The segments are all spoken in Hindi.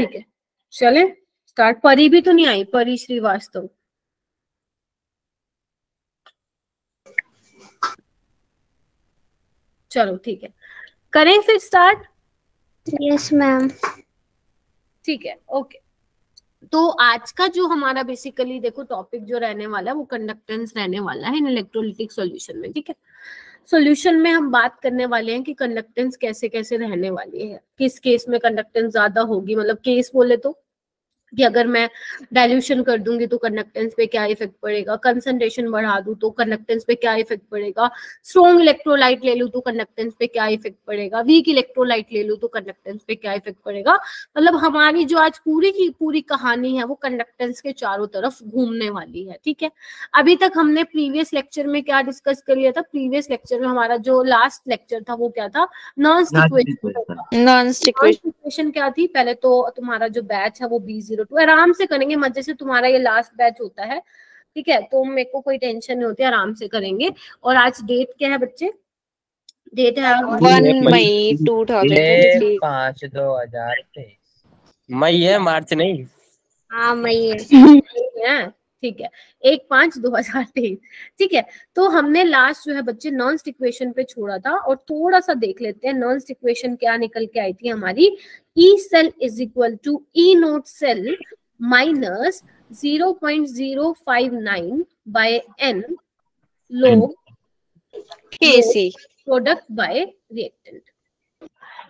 ठीक है, चले स्टार्ट। परी भी तो नहीं आई, परी श्रीवास्तव। चलो ठीक है, करें फिर स्टार्ट। Yes ma'am. ठीक है, ओके। तो आज का जो हमारा बेसिकली देखो टॉपिक जो रहने वाला है वो कंडक्टेंस रहने वाला है इन इलेक्ट्रोलिटिक सॉल्यूशन में। ठीक है, सॉल्यूशन में हम बात करने वाले हैं कि कंडक्टेंस कैसे कैसे रहने वाली है, किस केस में कंडक्टेंस ज्यादा होगी, मतलब केस बोले तो कि अगर मैं डाइल्यूशन कर दूंगी तो कंडक्टेंस पे क्या इफेक्ट पड़ेगा, कंसंट्रेशन बढ़ा दूं तो कंडक्टेंस पे क्या इफेक्ट पड़ेगा, स्ट्रॉन्ग इलेक्ट्रोलाइट ले लूं तो कंडक्टेंस पे क्या इफेक्ट पड़ेगा, वीक इलेक्ट्रोलाइट ले लूं तो कंडक्टेंस पे क्या इफेक्ट पड़ेगा। मतलब हमारी जो आज पूरी की पूरी कहानी है वो कंडक्टेंस के चारों तरफ घूमने वाली है। ठीक है, अभी तक हमने प्रीवियस लेक्चर में क्या डिस्कस कर लिया था, प्रीवियस लेक्चर में हमारा जो लास्ट लेक्चर था वो क्या था, नॉन स्टिक इक्वेशन क्या थी। पहले तो तुम्हारा जो बैच है वो B02, आराम से करेंगे मजे से, तुम्हारा ये लास्ट बैच होता है। ठीक है, तो मेरे को कोई टेंशन नहीं होती, आराम से करेंगे। और आज डेट क्या है बच्चे, डेट है 1 मई 2023, 5/2023। मई है, मार्च नहीं। हाँ मई है। ठीक है, 1/5/2023। ठीक है, तो हमने लास्ट जो है बच्चे नॉन स्टिक इक्वेशन पे छोड़ा था, और थोड़ा सा देख लेते हैं नॉन स्टिक इक्वेशन क्या निकल के आई थी हमारी। E cell is equal to E naught cell minus 0.059 by n log KC product by reactant.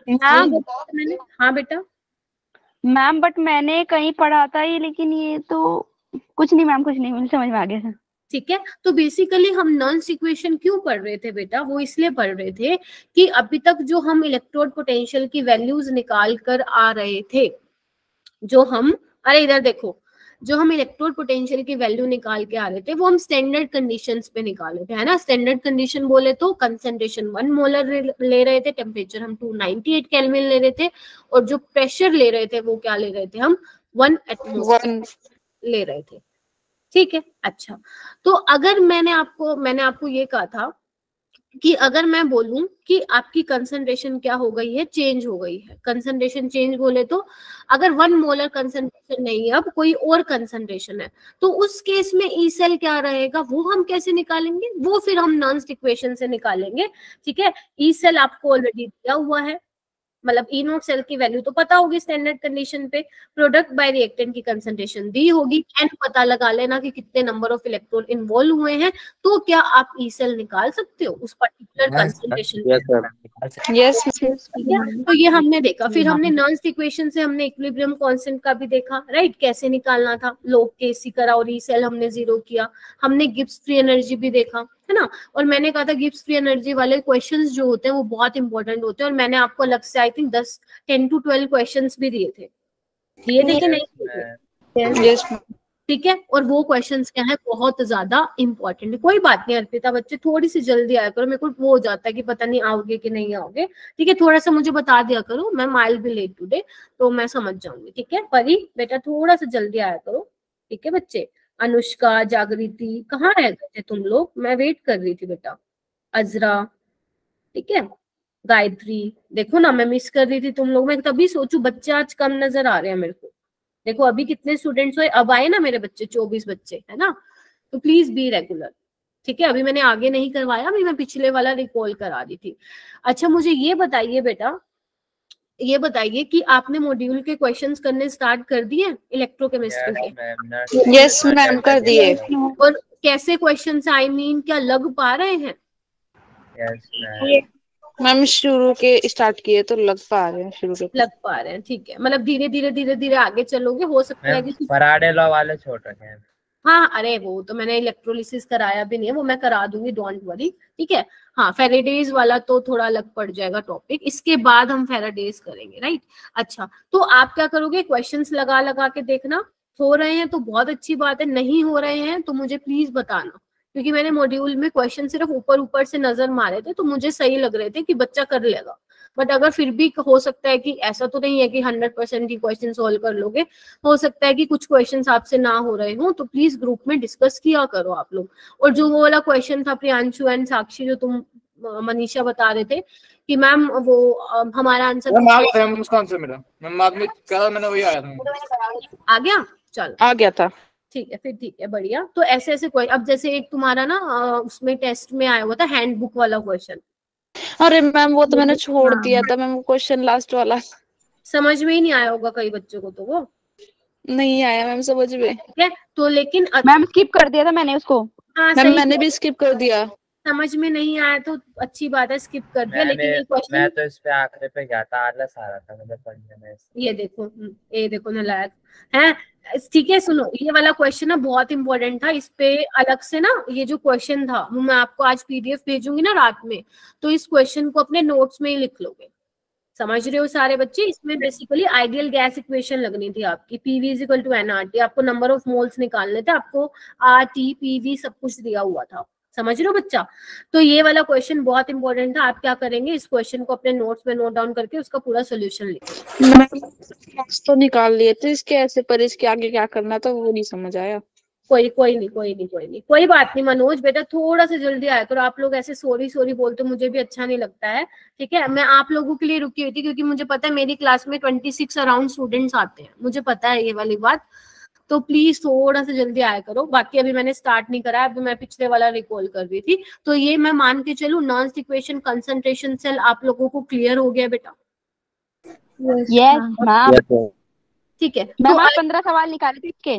मैंने, हाँ बेटा मैम बट मैंने कहीं पढ़ा था ये, लेकिन ये तो कुछ नहीं मैम, कुछ नहीं, मुझे समझ में आ गया था। ठीक है, तो बेसिकली हम नॉन इक्वेशन क्यों पढ़ रहे थे बेटा, वो इसलिए पढ़ रहे थे कि अभी तक जो हम इलेक्ट्रोड पोटेंशियल की वैल्यूज निकाल कर आ रहे थे, जो हम, अरे इधर देखो, जो हम इलेक्ट्रोड पोटेंशियल की वैल्यू निकाल के आ रहे थे वो हम स्टैंडर्ड कंडीशंस पे निकाले थे, है ना। स्टैंडर्ड कंडीशन बोले तो कंसंट्रेशन 1 मोलर ले रहे थे, टेम्परेचर हम 298 केल्विन ले रहे थे, और जो प्रेशर ले रहे थे वो क्या ले रहे थे, हम 1 एटमॉस्फेयर ले रहे थे। ठीक है, अच्छा, तो अगर मैंने आपको ये कहा था कि अगर मैं बोलूं कि आपकी कंसंट्रेशन क्या हो गई है, चेंज हो गई है, कंसंट्रेशन चेंज बोले तो अगर 1 मोलर कंसंट्रेशन नहीं है, अब कोई और कंसंट्रेशन है, तो उस केस में ई सेल क्या रहेगा, वो हम कैसे निकालेंगे, वो फिर हम नॉन इक्वेशन से निकालेंगे। ठीक है, ई सेल आपको ऑलरेडी दिया हुआ है, मतलब ई नोट सेल की वैल्यू तो पता होगी स्टैंडर्ड कंडीशन पे, प्रोडक्ट बाय रिएक्टेंट की कंसंट्रेशन दी होगी, एन पता लगा लेना कि कितने नंबर ऑफ इलेक्ट्रॉन इन्वॉल्व हुए हैं, तो क्या आप ई सेल निकाल सकते हो उस पर्टिकुलर कंसंट्रेशन। यस। तो ये हमने देखा, फिर हमने नॉन इक्वेशन से हमने इक्विलिब्रियम कांस्टेंट का भी देखा, राइट, कैसे निकालना था, लोग केसी करा और ई सेल हमने 0 किया, हमने गिब्स फ्री एनर्जी भी देखा, है ना। और मैंने कहा था गिब्स फ्री एनर्जी वाले क्वेश्चंस जो होते हैं वो बहुत इंपॉर्टेंट होते हैं, और मैंने आपको अलग से आई थिंक 10 to 12 क्वेश्चंस भी दिए थे कि नहीं। यस। ठीक है, और वो क्वेश्चंस क्या है, बहुत ज्यादा इंपॉर्टेंट है। कोई बात नहीं अर्पिता, बच्चे थोड़ी सी जल्दी आया करो, मेरे को वो हो जाता है कि पता नहीं आओगे कि नहीं आओगे। ठीक है, थोड़ा सा मुझे बता दिया करो, मैं I will be late today, तो मैं समझ जाऊंगी। ठीक है, परी बेटा थोड़ा सा जल्दी आया करो। ठीक है बच्चे, अनुष्का, जागृति, कहाँ रह गए थे तुम लोग, मैं वेट कर रही थी बेटा, अजरा, ठीक है, गायत्री, देखो ना मैं मिस कर रही थी तुम लोग, मैं तभी सोचू बच्चे आज कम नजर आ रहे हैं मेरे को। देखो अभी कितने स्टूडेंट्स हुए, अब आए ना मेरे बच्चे, 24 बच्चे, है ना, तो प्लीज बी रेगुलर। ठीक है, अभी मैंने आगे नहीं करवाया, अभी मैं पिछले वाला रिकॉल करा दी थी। अच्छा मुझे ये बताइए बेटा, ये बताइए कि आपने मॉड्यूल के क्वेश्चंस करने स्टार्ट कर दिए इलेक्ट्रोकेमिस्ट्री के? यस मैम, कर दिए। और कैसे क्वेश्चंस, आई मीन क्या लग पा रहे हैं? मैम शुरू के स्टार्ट किए तो लग पा रहे हैं, शुरू के लग पा रहे हैं, ठीक है, मतलब धीरे धीरे आगे चलोगे, हो सकता है कि फराडे लॉ वाले छोड़ रखे हैं। हाँ, अरे वो तो मैंने इलेक्ट्रोलिसिस कराया भी नहीं है, वो मैं करा दूंगी, डोंट वरी। ठीक है, हाँ फेराडेज वाला तो थोड़ा अलग पड़ जाएगा टॉपिक, इसके बाद हम फेराडेज करेंगे, राइट। अच्छा, तो आप क्या करोगे, क्वेश्चंस लगा लगा के देखना, हो रहे हैं तो बहुत अच्छी बात है, नहीं हो रहे हैं तो मुझे प्लीज बताना, क्योंकि मैंने मॉड्यूल में क्वेश्चन सिर्फ ऊपर ऊपर से नजर मारे थे, तो मुझे सही लग रहे थे कि बच्चा कर लेगा, बट अगर फिर भी हो सकता है कि ऐसा तो नहीं है कि 100% ही क्वेश्चन सोल्व कर लोगे, हो सकता है कि कुछ क्वेश्चंस आपसे ना हो रहे हो, तो प्लीज ग्रुप में डिस्कस किया करो आप लोग। और जो वो वाला क्वेश्चन था प्रियांशु एंड साक्षी, जो तुम मनीषा बता रहे थे कि मैम वो हमारा आंसर मैम आ गया था, उसका आंसर मेरा मैम बाद में कहा मैंने वही आया था। आ गया, चलो आ गया था। ठीक है, फिर ठीक है, बढ़िया। तो ऐसे ऐसे कोई, अब जैसे एक तुम्हारा ना उसमें टेस्ट में आया हुआ था हैंडबुक वाला क्वेश्चन। अरे मैम वो तो मैंने छोड़ दिया था मैम, क्वेश्चन लास्ट वाला समझ में ही नहीं आया होगा कई बच्चों को, तो वो नहीं आया मैम समझ में। ठीक है, तो लेकिन मैम स्किप कर दिया था मैंने उसको। हाँ मैम सही, मैंने भी स्किप कर दिया। समझ में नहीं आया तो अच्छी बात है, स्किप कर दिया। लेकिन ये मैं क्वेश्चन, तो इस पे आखिरी पे गया था, आलस आ रहा था मुझे पढ़ने में। ये देखो नालायक है। ठीक है, सुनो, ये वाला क्वेश्चन ना बहुत इंपॉर्टेंट था। इस पे अलग से ना ये जो क्वेश्चन था वो मैं आपको आज पीडीएफ भेजूंगी ना रात में, तो इस क्वेश्चन को अपने नोट्स में ही लिख लोगे। समझ रहे हो सारे बच्चे? इसमें बेसिकली आइडियल गैस इक्वेशन लगनी थी आपकी, PV is equal to NRT. आपको नंबर ऑफ मोल्स निकालने थे, आपको आरटी पीवी सब कुछ दिया हुआ था। समझ रहे हो बच्चा? तो ये वाला क्वेश्चन बहुत इंपॉर्टेंट था। आप क्या करेंगे, इस क्वेश्चन को अपने नोट्स में नोट डाउन करके उसका पूरा सोल्यूशन लिखो। तो निकाल लिए थे इसके ऐसे, पर इसके आगे क्या करना था वो नहीं समझ आया। कोई बात नहीं मनोज बेटा, थोड़ा सा जल्दी आया करो। आप लोग ऐसे सॉरी बोलते मुझे भी अच्छा नहीं लगता है, ठीक है। मैं आप लोगों के लिए रुकी हुई थी क्योंकि मुझे पता है मेरी क्लास में 26 अराउंड स्टूडेंट्स आते हैं, मुझे पता है ये वाली बात। तो प्लीज थोड़ा सा जल्दी आया करो। बाकी अभी मैंने स्टार्ट नहीं करा, अभी मैं पिछले वाला रिकॉल कर रही थी। तो ये मैं मान के चलूं, नॉन इक्वेशन कंसंट्रेशन सेल आप लोगों को क्लियर हो गया बेटा? Yes ma'am. ठीक है, मैम तो आप 15 सवाल निकाले थे इसके।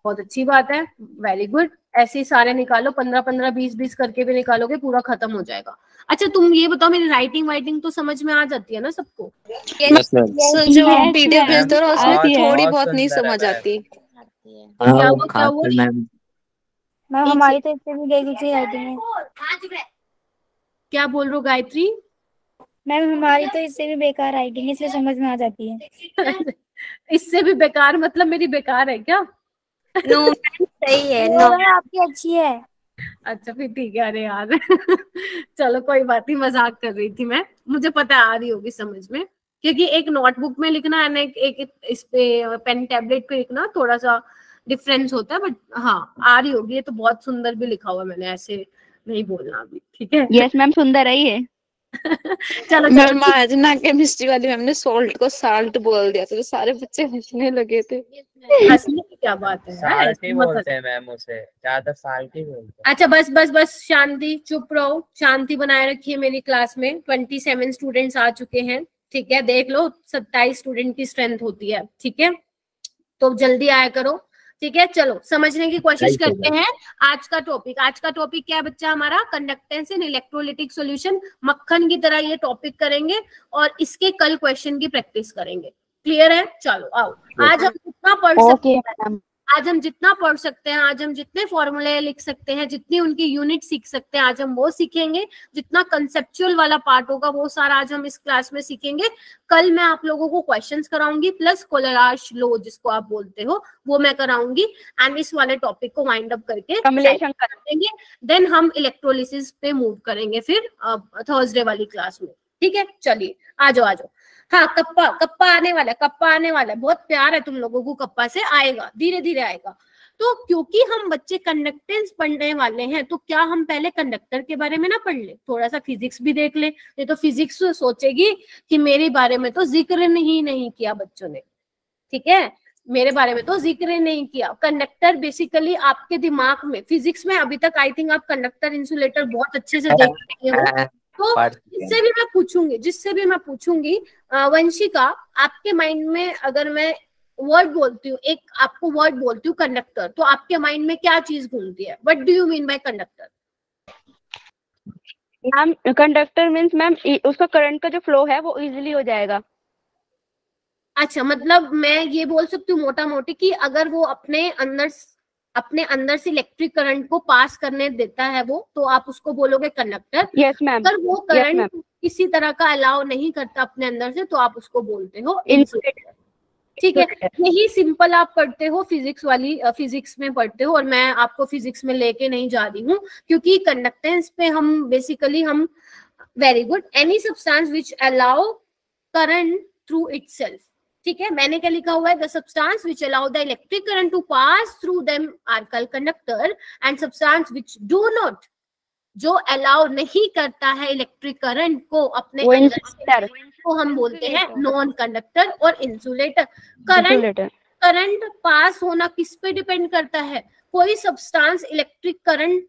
बहुत अच्छी बात है, वेरी गुड। ऐसे ही सारे निकालो, 15-15, 20-20 करके भी निकालोगे, पूरा खत्म हो जाएगा। अच्छा तुम ये बताओ, मेरी राइटिंग वाइटिंग तो समझ में आ जाती है ना सबको? जो पीडीएफ भेजते हो उसमें थोड़ी बहुत नहीं समझ आती। क्या हुआ? मैम हमारी तो इससे भी गई थी राइटिंग में। क्या बोल रहे हो गायत्री? मैम हमारी तो इससे भी बेकार राइटिंग है, इसलिए समझ में आ जाती है। इससे भी बेकार मतलब मेरी बेकार है क्या? नो मैम सही है। नो आपकी अच्छी है। अच्छा फिर ठीक है। अरे यार चलो कोई बात नहीं, मजाक कर रही थी मैं। मुझे पता आ रही होगी समझ में, क्योंकि एक नोटबुक में लिखना है ना, एक इस पे पेन टैबलेट पे लिखना थोड़ा सा डिफरेंस होता है। बट हाँ आ रही होगी। ये तो बहुत सुंदर भी लिखा हुआ, मैंने ऐसे नहीं बोलना अभी, ठीक है। यस मैम सुंदर है ये। चलो मैम आज ना केमिस्ट्री वाली मैम ने सोल्ट को साल्ट बोल दिया तो सारे बच्चे हंसने लगे थे। हंसने की क्या बात है? साल्ट ही बोलते हैं मैम, उसे ज्यादा साल्ट ही बोलते हैं। अच्छा बस शांति, चुप रहो, शांति बनाए रखिए। मेरी क्लास में 27 स्टूडेंट्स आ चुके हैं, ठीक है। देख लो 27 स्टूडेंट की स्ट्रेंथ होती है, ठीक है। तो जल्दी आया करो, ठीक है। चलो समझने की कोशिश करते हैं। आज का टॉपिक क्या है बच्चा हमारा? कंडक्टेंस इन इलेक्ट्रोलिटिक सॉल्यूशन। मक्खन की तरह ये टॉपिक करेंगे और इसके कल क्वेश्चन की प्रैक्टिस करेंगे। क्लियर है? चलो आओ, आज हम जितना पढ़ सकते हैं, आज हम जितना पढ़ सकते हैं, आज हम जितने फॉर्मूले लिख सकते हैं, जितनी उनकी यूनिट सीख सकते हैं, आज हम वो सीखेंगे। जितना कंसेप्चुअल वाला पार्ट होगा वो सारा आज हम इस क्लास में सीखेंगे। कल मैं आप लोगों को क्वेश्चंस कराऊंगी, प्लस कोलराज लॉ जिसको आप बोलते हो वो मैं कराऊंगी। एंड इस वाले टॉपिक को वाइंड अप करके करेंगे। देन हम इलेक्ट्रोलिसिस पे मूव करेंगे फिर थर्सडे वाली क्लास में, ठीक है। चलिए आ जाओ। हाँ कप्पा आने वाला है। बहुत प्यार है तुम लोगों को कप्पा से, आएगा धीरे धीरे आएगा। तो क्योंकि हम बच्चे कंडक्टेंस पढ़ने वाले हैं, तो क्या हम पहले कंडक्टर के बारे में ना पढ़ ले, थोड़ा सा फिजिक्स भी देख ले। नहीं तो फिजिक्स सोचेगी कि मेरे बारे में तो जिक्र नहीं किया बच्चों ने, ठीक है। मेरे बारे में तो जिक्र नहीं किया। कंडक्टर बेसिकली आपके दिमाग में, फिजिक्स में अभी तक आई थिंक आप कंडक्टर इंसुलेटर बहुत अच्छे से देख रहे हो। तो जिससे भी मैं पूछूंगी वंशिका, आपके माइंड में अगर मैं वर्ड बोलती हूँ, एक आपको वर्ड बोलती हूँ कंडक्टर, तो आपके माइंड में क्या चीज घूमती है? What do you mean by conductor? Ma'am conductor means ma'am उसका करंट का जो फ्लो है वो इजीली हो जाएगा। अच्छा, मतलब मैं ये बोल सकती हूँ मोटा मोटी कि अगर वो अपने अंदर से इलेक्ट्रिक करंट को पास करने देता है वो, तो आप उसको बोलोगे कंडक्टर। Yes ma'am. अगर वो करंट किसी तरह का अलाउ नहीं करता अपने अंदर से, तो आप उसको बोलते हो इंसुलेटर, ठीक है। यही सिंपल आप पढ़ते हो फिजिक्स में पढ़ते हो, और मैं आपको फिजिक्स में लेके नहीं जा रही हूँ क्योंकि कंडक्टेंस पे हम basically very good, any substance which allow current through itself, ठीक है। मैंने क्या लिखा हुआ है? The substance which allow the electric current to pass through them are called conductor, and substance which do not जो अलाउ नहीं करता है इलेक्ट्रिक करंट को अपने वो अंदर से, इंसुलेटर को हम बोलते हैं नॉन कंडक्टर और insulator. Current insulator current pass होना किस पे डिपेंड करता है? कोई सब्सटेंस इलेक्ट्रिक करंट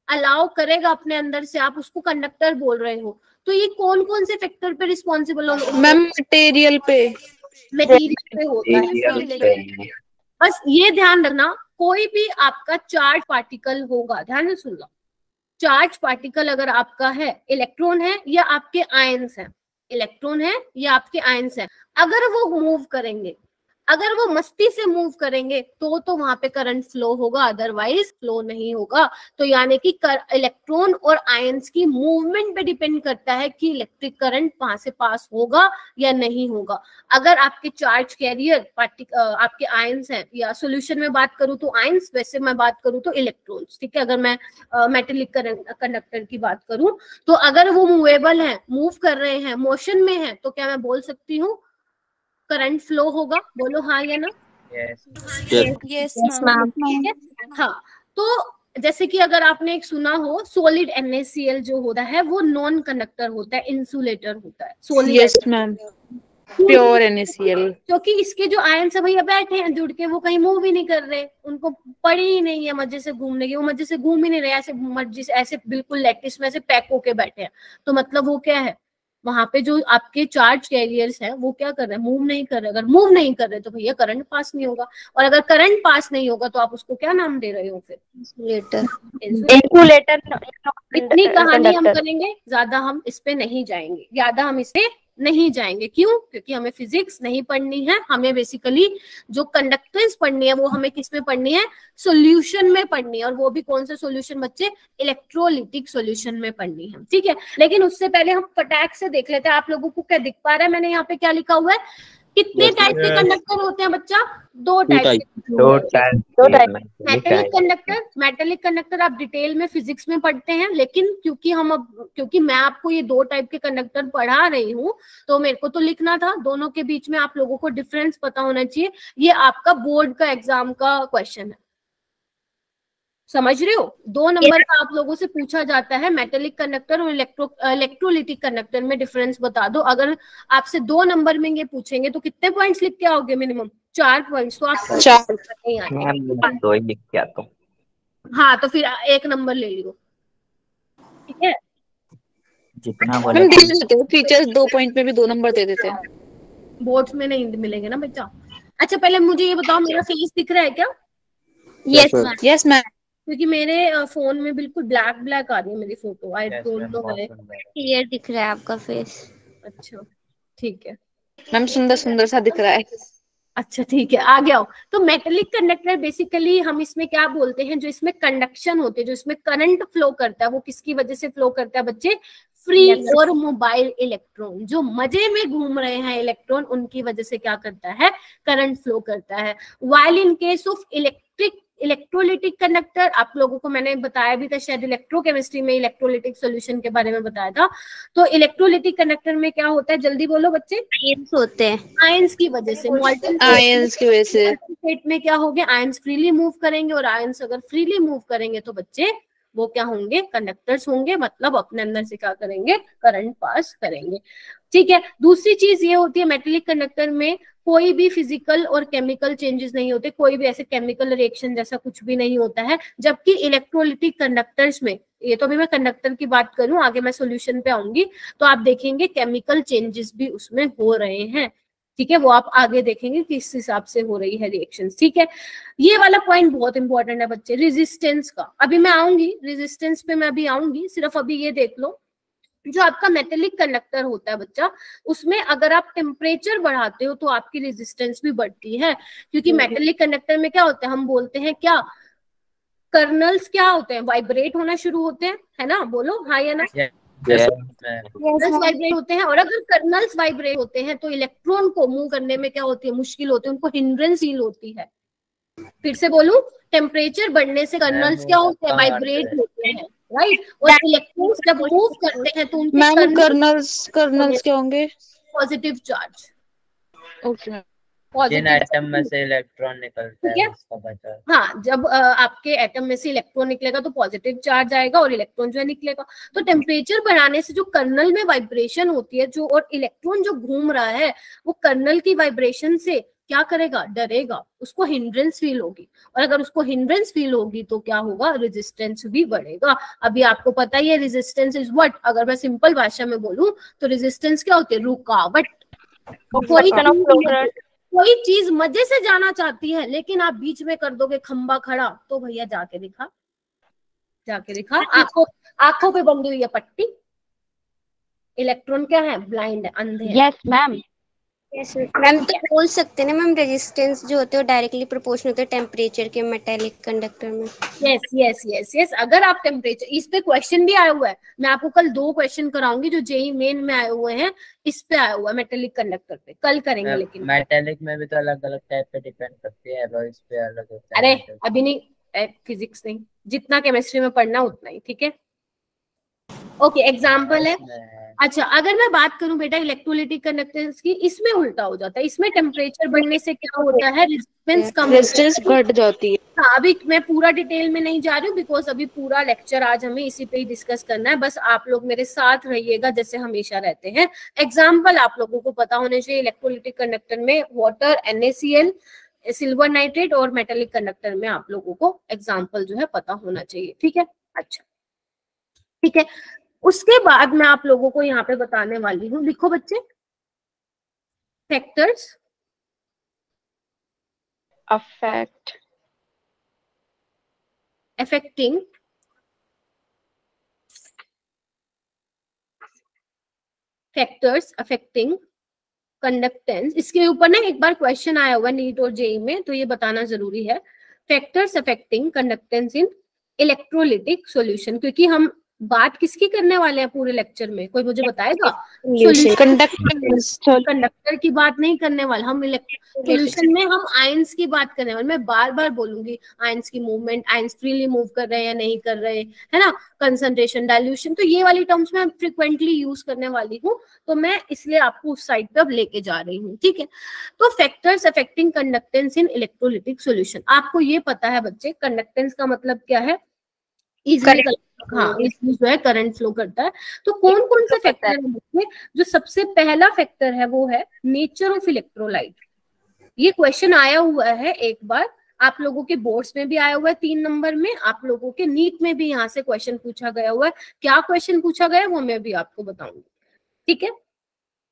अलाउ करेगा अपने अंदर से, आप उसको कंडक्टर बोल रहे हो। तो ये कौन कौन से फैक्टर पे रिस्पॉन्सिबल होगा? मैम मटेरियल पे मटेरियल पे होता है। बस ये ध्यान रखना, कोई भी आपका चार्ज पार्टिकल होगा, ध्यान से सुन लो, चार्ज पार्टिकल अगर आपका है, इलेक्ट्रॉन है या आपके आयंस हैं, इलेक्ट्रॉन है या आपके आयंस हैं, अगर वो मूव करेंगे, अगर वो मस्ती से मूव करेंगे तो वहां पे करंट फ्लो होगा, अदरवाइज फ्लो नहीं होगा। तो यानी कि इलेक्ट्रॉन और आयंस की मूवमेंट पे डिपेंड करता है कि इलेक्ट्रिक करंट वहां से पास होगा या नहीं होगा। अगर आपके चार्ज कैरियर आपके आयंस हैं, या सॉल्यूशन में बात करूं तो आयंस, वैसे मैं बात करूं तो इलेक्ट्रॉन्स, ठीक है। अगर मैं मेटेलिक कंडक्टर की बात करूं तो अगर वो मूवेबल है, मूव कर रहे हैं, मोशन में है, तो क्या मैं बोल सकती हूँ करंट फ्लो होगा? बोलो हाँ या ना? Yes ma'am. हाँ, तो जैसे कि अगर आपने एक सुना हो सॉलिड NaCl जो होता है वो नॉन कंडक्टर होता है, इंसुलेटर होता है solid. Yes ma'am, pure NaCl। क्योंकि इसके जो आयंस है भैया बैठे हैं जुड़ के, वो कहीं मूव ही नहीं कर रहे, उनको पड़ी ही नहीं है मजे से घूमने की, वो मजे से घूम ही नहीं रहे, ऐसे मर्जी से ऐसे बिल्कुल लैटिस में ऐसे पैक होके बैठे हैं। तो मतलब वो क्या है, वहां पे जो आपके चार्ज कैरियर्स हैं वो क्या कर रहे हैं? मूव नहीं कर रहे। अगर मूव नहीं कर रहे तो भैया करंट पास नहीं होगा, और अगर करंट पास नहीं होगा तो आप उसको क्या नाम दे रहे हो फिर? इंसुलेटर। इतनी कहानी हम करेंगे, ज्यादा हम इस पे नहीं जाएंगे, ज्यादा हम इस पे नहीं जाएंगे। क्यों? क्योंकि हमें फिजिक्स नहीं पढ़नी है, हमें बेसिकली जो कंडक्टेंस पढ़नी है वो हमें किस में पढ़नी है? सॉल्यूशन में पढ़नी है, और वो भी कौन सा सॉल्यूशन बच्चे? इलेक्ट्रोलिटिक सॉल्यूशन में पढ़नी है, ठीक है। लेकिन उससे पहले हम फटाक से देख लेते हैं, आप लोगों को क्या दिख पा रहा है? मैंने यहाँ पे क्या लिखा हुआ है? कितने टाइप के कंडक्टर होते हैं बच्चा? दो टाइप। मेटेलिक कंडक्टर आप डिटेल में फिजिक्स में पढ़ते हैं, लेकिन क्योंकि मैं आपको ये दो टाइप के कंडक्टर पढ़ा रही हूँ तो मेरे को तो लिखना था, दोनों के बीच में आप लोगों को डिफरेंस पता होना चाहिए। ये आपका बोर्ड का एग्जाम का क्वेश्चन है, समझ रहे हो? 2 नंबर का आप लोगों से पूछा जाता है, मेटेलिक कंडक्टर और इलेक्ट्रोलिटिक कंडक्टर में डिफरेंस बता दो। अगर आपसे 2 नंबर में ये पूछेंगे तो कितने पॉइंट्स लिख के आओगे? Minimum 4 points. तो आप 4 नहीं आएंगे, 2 ही लिख के आता हूं। हाँ, तो फिर 1 नंबर ले लियो, ठीक है। जितना मैम दे देते हैं टीचर्स, 2 पॉइंट में भी 2 नंबर दे देते हैं। बोर्ड्स में नहीं मिलेंगे ना बच्चा। अच्छा, पहले मुझे ये बताओ, मेरा फेस दिख रहा है क्या? Yes ma'am. क्योंकि मेरे फोन में बिल्कुल ब्लैक आ रही है मेरी photo. I don't know why. Clear दिख रहा है आपका फेस। अच्छा, ठीक है मैम, सुंदर सुंदर सा दिख रहा है। अच्छा, ठीक है, आ गया हो। तो मेटेलिक कंडक्टर बेसिकली हम इसमें क्या बोलते हैं? जो इसमें कंडक्शन होते हैं, जो इसमें करंट फ्लो करता है, वो किसकी वजह से फ्लो करता है बच्चे? फ्री और मोबाइल इलेक्ट्रॉन, जो मजे में घूम रहे हैं इलेक्ट्रॉन, उनकी वजह से क्या करता है? करंट फ्लो करता है। While in case of electrolytic conductor, आप लोगों को मैंने बताया भी था शायद इलेक्ट्रोकेमिस्ट्री में, इलेक्ट्रोलिटिक सॉल्यूशन के बारे में बताया था। तो इलेक्ट्रोलिटिक कंडक्टर में क्या होता है? जल्दी बोलो बच्चे। आयंस होते हैं। आयंस की वजह से, आयंस की वजह से स्टेट में क्या हो गया? आयंस फ्रीली मूव करेंगे, और आयंस अगर फ्रीली मूव करेंगे तो बच्चे वो क्या होंगे? कंडक्टर्स होंगे, मतलब अपने अंदर से क्या करेंगे? करंट पास करेंगे, ठीक है। दूसरी चीज ये होती है, मेटेलिक कंडक्टर में कोई भी फिजिकल और केमिकल चेंजेस नहीं होते, कोई भी ऐसे केमिकल रिएक्शन जैसा कुछ भी नहीं होता है। जबकि इलेक्ट्रोलिटिक कंडक्टर्स में, ये तो अभी मैं कंडक्टर की बात करूं, आगे मैं सॉल्यूशन पे आऊंगी, तो आप देखेंगे केमिकल चेंजेस भी उसमें हो रहे हैं, ठीक है। वो आप आगे देखेंगे किस हिसाब से हो रही है रिएक्शंस, ठीक है। ये वाला पॉइंट बहुत इंपॉर्टेंट है बच्चे, रेजिस्टेंस का। अभी मैं आऊंगी रेजिस्टेंस पे, मैं अभी आऊंगी, सिर्फ अभी ये देख लो, जो आपका मेटेलिक कंडक्टर होता है बच्चा, उसमें अगर आप टेम्परेचर बढ़ाते हो तो आपकी रेजिस्टेंस भी बढ़ती है। क्योंकि मेटेलिक कंडक्टर में क्या होता है? हम बोलते हैं क्या, कर्नल्स क्या होते हैं? वाइब्रेट होना शुरू होते हैं, है ना? बोलो हाँ या ना? कर्नल्स वाइब्रेट होते हैं, और अगर कर्नल्स वाइब्रेट होते हैं तो इलेक्ट्रॉन को मूव करने में क्या होती है? मुश्किल होती है, उनको हिंड्रेंस फील होती है। फिर से बोलूं, टेम्परेचर बढ़ने से कर्नल्स क्या होते हैं? वाइब्रेट होते हैं, राइट। और इलेक्ट्रॉन्स जब मूव करते हैं तो उनके कर्नल्स क्या होंगे? Positive charge. ओके। जिन एटम में से इलेक्ट्रॉन निकलता ठीक है? है उसका बचा। हाँ, जब आपके एटम में से इलेक्ट्रॉन निकलेगा तो पॉजिटिव चार्ज आएगा और इलेक्ट्रॉन जो है निकलेगा। तो टेम्परेचर बढ़ाने से जो कर्नल में वाइब्रेशन होती है जो, और इलेक्ट्रॉन जो घूम रहा है वो कर्नल की वाइब्रेशन से क्या करेगा, डरेगा, उसको हिंड्रेंस फील होगी, और अगर उसको हिंड्रेंस फील होगी तो क्या होगा, रेजिस्टेंस भी बढ़ेगा। अभी आपको पता ही है रेजिस्टेंस इज व्हाट, अगर मैं सिंपल भाषा में बोलूं तो रेजिस्टेंस क्या होती है, रुकावट। कोई चीज मजे से जाना चाहती है लेकिन आप बीच में कर दोगे खंबा खड़ा, तो भैया जाके दिखा, आंखों पे बंधी हुई है पट्टी। इलेक्ट्रॉन क्या है, ब्लाइंड है, अंधे हैं। Yes ma'am. मैम तो बोल सकते हैं ना मैम, रेजिस्टेंस जो होते हैं वो डायरेक्टली प्रोपोर्शनल होते हैं टेम्परेचर के मेटेलिक कंडक्टर में। यस यस यस यस, अगर आप टेम्परेचर, इस पे क्वेश्चन भी आया हुआ है, मैं आपको कल 2 क्वेश्चन कराऊंगी जो जेई मेन में आए हुए हैं, इस पे आया हुआ है मेटेलिक कंडक्टर पे, कल करेंगे। लेकिन मेटेलिक में भी तो अलग अलग टाइप पे डिपेंड करती है, एलॉयज पे अलग होता है। अरे अभी नहीं, फिजिक्स नहीं, जितना केमिस्ट्री में पढ़ना उतना ही, ठीक है। ओके, एग्जाम्पल है। अच्छा, अगर मैं बात करूं बेटा इलेक्ट्रोलिटिक कंडक्टेंस की, इसमें उल्टा हो जाता है। इसमें टेम्परेचर बढ़ने से क्या होता है, रेजिस्टेंस कम, रेजिस्टेंस घट जाती है। हाँ, अभी मैं पूरा डिटेल में नहीं जा रही हूँ बिकॉज अभी पूरा लेक्चर आज हमें इसी पे ही डिस्कस करना है। बस आप लोग मेरे साथ रहिएगा जैसे हमेशा रहते हैं। एग्जाम्पल आप लोगों को पता होने चाहिए। इलेक्ट्रोलिटिक कंडक्टर में वाटर, NaCl, सिल्वर नाइट्रेट, और मेटेलिक कंडक्टर में आप लोगों को एग्जाम्पल जो है पता होना चाहिए, ठीक है। अच्छा, ठीक है। उसके बाद मैं आप लोगों को यहाँ पे बताने वाली हूँ, लिखो बच्चे, फैक्टर्स affecting कंडक्टेंस। इसके ऊपर ना एक बार क्वेश्चन आया हुआ नीट और जेई में, तो ये बताना जरूरी है। फैक्टर्स अफेक्टिंग कंडक्टेंस इन इलेक्ट्रोलिटिक सॉल्यूशन, क्योंकि हम बात किसकी करने वाले हैं पूरे लेक्चर में, कोई मुझे बताएगा? कंडक्टर की बात नहीं करने वाले हम, सॉल्यूशन में हम आयंस की बात करने वाले। मैं बार बार बोलूंगी आयंस की मूवमेंट, आयंस फ्रीली मूव कर रहे हैं या नहीं कर रहे, है ना, कंसंट्रेशन, डाइल्यूशन, तो ये वाली टर्म्स में फ्रिक्वेंटली यूज करने वाली हूँ, तो मैं इसलिए आपको उस साइड पे अब लेके जा रही हूँ, ठीक है। तो फैक्टर्स अफेक्टिंग कंडक्टेंस इन इलेक्ट्रोलिटिक सॉल्यूशन, आपको ये पता है बच्चे कंडक्टेंस का मतलब क्या है, इजीली, हाँ, इसमें जो है करंट फ्लो करता है। तो कौन कौन से फैक्टर है बच्चे, जो सबसे पहला फैक्टर है वो है नेचर ऑफ इलेक्ट्रोलाइट। ये क्वेश्चन आया हुआ है एक बार, आप लोगों के बोर्ड्स में भी आया हुआ है 3 नंबर में, आप लोगों के नीट में भी यहाँ से क्वेश्चन पूछा गया हुआ है। क्या क्वेश्चन पूछा गया है वो मैं भी आपको बताऊंगी, ठीक है।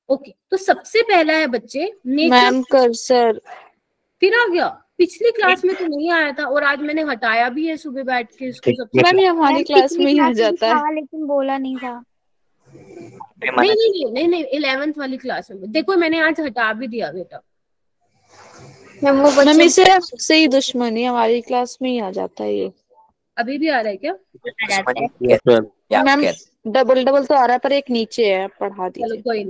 ओके, तो सबसे पहला है बच्चे नेचर, कर्सर फिर आ गया, पिछली क्लास में तो नहीं आया था और आज मैंने हटाया भी है सुबह बैठ के इसको। सबसे मैम ये हमारी क्लास में ही आ जाता है, लेकिन बोला नहीं था। नहीं 11th वाली क्लास में देखो, मैंने आज हटा भी दिया बेटा। मैम इसे से ही दुश्मनी, हमारी क्लास में ही आ जाता है ये। अभी भी आ रहा है क्या? मैम डबल तो आ रहा है पर एक नीचे है, पढ़ा दीजिए। चलो कोई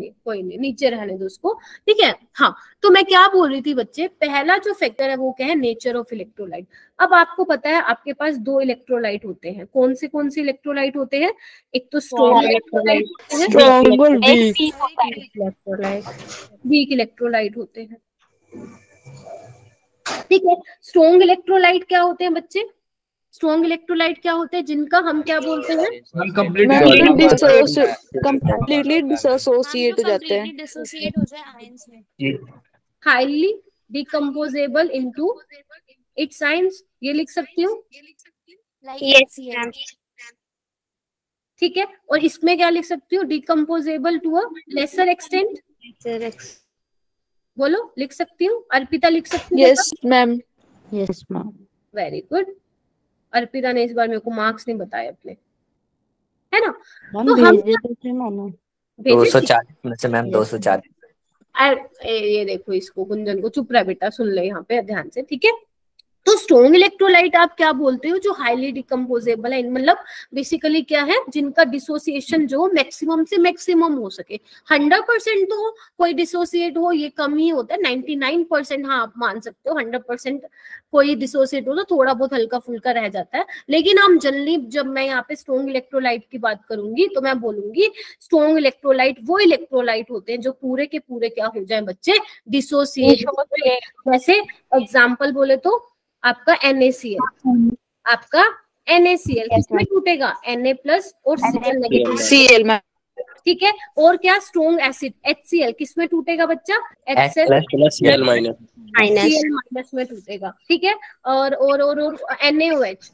नहीं, नीचे रहने दो उसको, ठीक है। हाँ, तो मैं क्या बोल रही थी बच्चे, पहला जो फैक्टर है वो क्या है, नेचर ऑफ इलेक्ट्रोलाइट। अब आपको पता है आपके पास 2 इलेक्ट्रोलाइट होते हैं, कौन से इलेक्ट्रोलाइट होते हैं, एक तो स्ट्रॉन्ग इलेक्ट्रोलाइट, वीक इलेक्ट्रोलाइट होते हैं, ठीक है। स्ट्रॉन्ग इलेक्ट्रोलाइट क्या होते हैं बच्चे, स्ट्रॉन्ग इलेक्ट्रोलाइट क्या होते हैं, जिनका हम क्या बोलते हैं, कंप्लीटली डिसोसिएट हो जाते हैं, highly decomposable into its ions, ये लिख सकती हूँ, ठीक है। और इसमें क्या लिख सकती हूँ, decomposable to a lesser extent, बोलो, लिख सकती हूँ, अर्पिता लिख सकती हूँ? Yes ma'am. Very good, Arpita ने इस बार मेरे को मार्क्स नहीं बताए अपने, है ना। तो हम 240 में से मैम 240। ये देखो, इसको गुंजन को, चुप रह बेटा, सुन ले यहाँ पे ध्यान से, ठीक है। तो स्ट्रॉन्ग इलेक्ट्रोलाइट आप क्या बोलते हो, जो हाईली डिकम्पोजेबल है, मतलब बेसिकली क्या है, जिनका डिसोसिएशन जो मैक्सिमम से मैक्सिमम हो सके। 100% तो कोई डिसोसिएट हो ये कम ही होता है, 99% हाँ आप मान सकते हो, 100% कोई डिसोसिएट हो तो थोड़ा बहुत हल्का फुल्का रह जाता है। लेकिन हम जनरली जब मैं यहाँ पे स्ट्रॉन्ग इलेक्ट्रोलाइट की बात करूंगी तो मैं बोलूंगी स्ट्रॉन्ग इलेक्ट्रोलाइट वो इलेक्ट्रोलाइट होते हैं जो पूरे के पूरे क्या हो जाए बच्चे, डिसोसिएट। जैसे एग्जाम्पल बोले तो आपका NaCl, आपका NaCl किसमें टूटेगा, Na+ और Cl नेगेटिव, Cl। ठीक है। और क्या स्ट्रॉन्ग एसिड HCl किसमें टूटेगा बच्चा, Cl माइनस में टूटेगा, ठीक है। और NaOH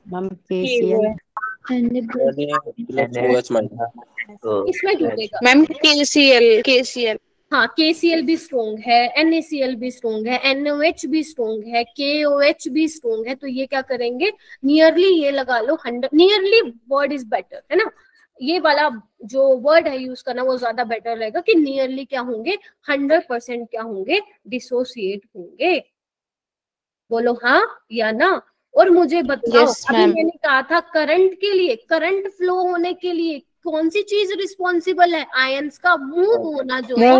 इसमें टूटेगा मैम KCl। हाँ KCl भी स्ट्रॉन्ग है, NaCl भी स्ट्रॉन्ग है, NaOH भी स्ट्रॉन्ग है, KOH भी स्ट्रॉन्ग है। तो ये क्या करेंगे, नियरली ये लगा लो 100, नियरली वर्ड इज बेटर है ना, ये वाला जो वर्ड है यूज करना वो ज्यादा बेटर रहेगा कि नियरली क्या होंगे, 100% क्या होंगे, डिसोसिएट होंगे। बोलो हाँ या ना। और मुझे बताओ अभी मैंने कहा था करंट के लिए, करंट फ्लो होने के लिए कौन सी चीज रिस्पॉन्सिबल है, आयंस का मूव होना, जो है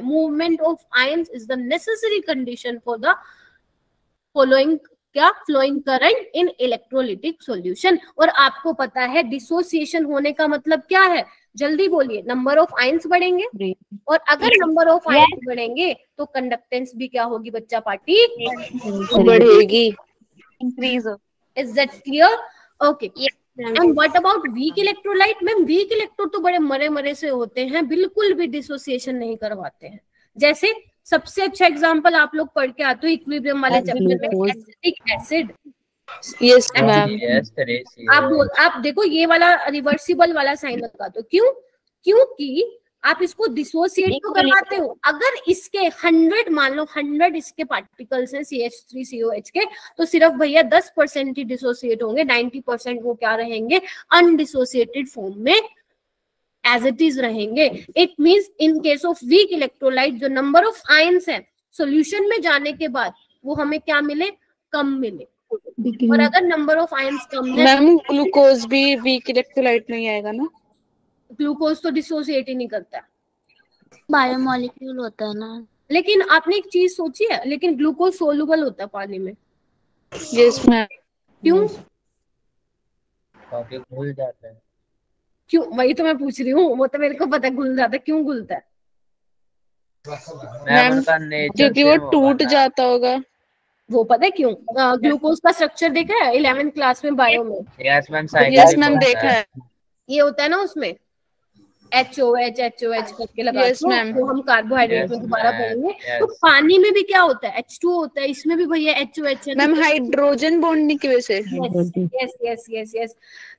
movement of ions is the necessary condition for the following क्या, flowing current in electrolytic solution. और आपको पता है डिसोसिएशन होने का मतलब क्या है, जल्दी बोलिए, नंबर ऑफ आयंस बढ़ेंगे, और अगर नंबर ऑफ आयंस बढ़ेंगे तो कंडक्टेंस भी क्या होगी बच्चा पार्टी, बढ़ेगी, increase. Is that clear? Okay. And what about weak electrolyte? Ma'am weak electrode तो बड़े मरे मरे से होते हैं, बिल्कुल भी डिसोसिएशन नहीं करवाते हैं। जैसे सबसे अच्छा एग्जांपल आप लोग पढ़ के आते हो इक्विलिब्रियम वाले चैप्टर में, एसिटिक एसिड। Yes ma'am. आप देखो ये वाला रिवर्सिबल वाला साइन लगा दो, क्यों? क्योंकि आप इसको डिसोसिएट तो करवाते हो, अगर इसके 100 मान लो 100 इसके पार्टिकल्स हैं CH3COH के, तो सिर्फ भैया 10% ही डिसोसिएट होंगे, 90% वो क्या रहेंगे, अनडिसोसिएटेड फॉर्म में एज इट इज रहेंगे। It means in case of weak electrolyte जो नंबर ऑफ आयंस है सॉल्यूशन में जाने के बाद वो हमें क्या मिले, कम मिले। और अगर नंबर ऑफ आयंस कम है, मैम ग्लूकोज भी वीक इलेक्ट्रोलाइट में ही आएगा ना? ग्लूकोज तो डिसोसिएट ही नहीं करता, बायोमोलिक्यूल होता है ना। लेकिन आपने एक चीज सोची है, लेकिन ग्लूकोज सोलुबल होता है पानी में। Yes ma'am. क्यों? क्योंकि घुल जाता है। क्यों, वही तो मैं पूछ रही हूँ, वो तो मेरे को पता है घुल जाता है, क्यों घुलता है? मैम क्योंकि वो टूट जाता होगा। वो पता है क्यों? ग्लूकोज का स्ट्रक्चर देखा है 11th क्लास में बायो में? यस मैम देखा है। ये होता है ना उसमें HOH करके लगा तो हम कार्बोहाइड्रेट में दोबारा पढ़ेंगे। तो पानी में भी क्या होता है, H2O होता है, इसमें भी भैया HOH है। मैम हाइड्रोजन बॉन्डिंग की वजह से। Yes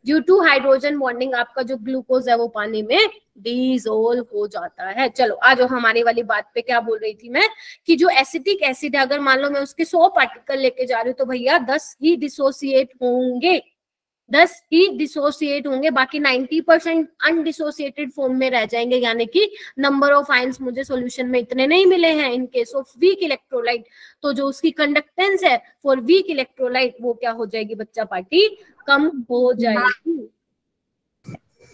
due to hydrogen bonding आपका जो ग्लूकोज है वो पानी में डिसोल्व हो जाता है। चलो आज हमारी वाली बात पे क्या बोल रही थी मैं, कि जो एसिटिक एसिड है अगर मान लो मैं उसके 100 पार्टिकल लेके जा रही हूँ तो भैया 10 ही डिसोसिएट होंगे, 10 ही डिसोसिएट होंगे, बाकी 90% अनडिसोसिएटेड फॉर्म में रह जाएंगे, यानी कि नंबर ऑफ आयंस मुझे सॉल्यूशन में इतने नहीं मिले हैं in case of weak electrolyte. तो जो उसकी कंडक्टेंस है फॉर वीक इलेक्ट्रोलाइट वो क्या हो जाएगी बच्चा पार्टी, कम हो जाएगी।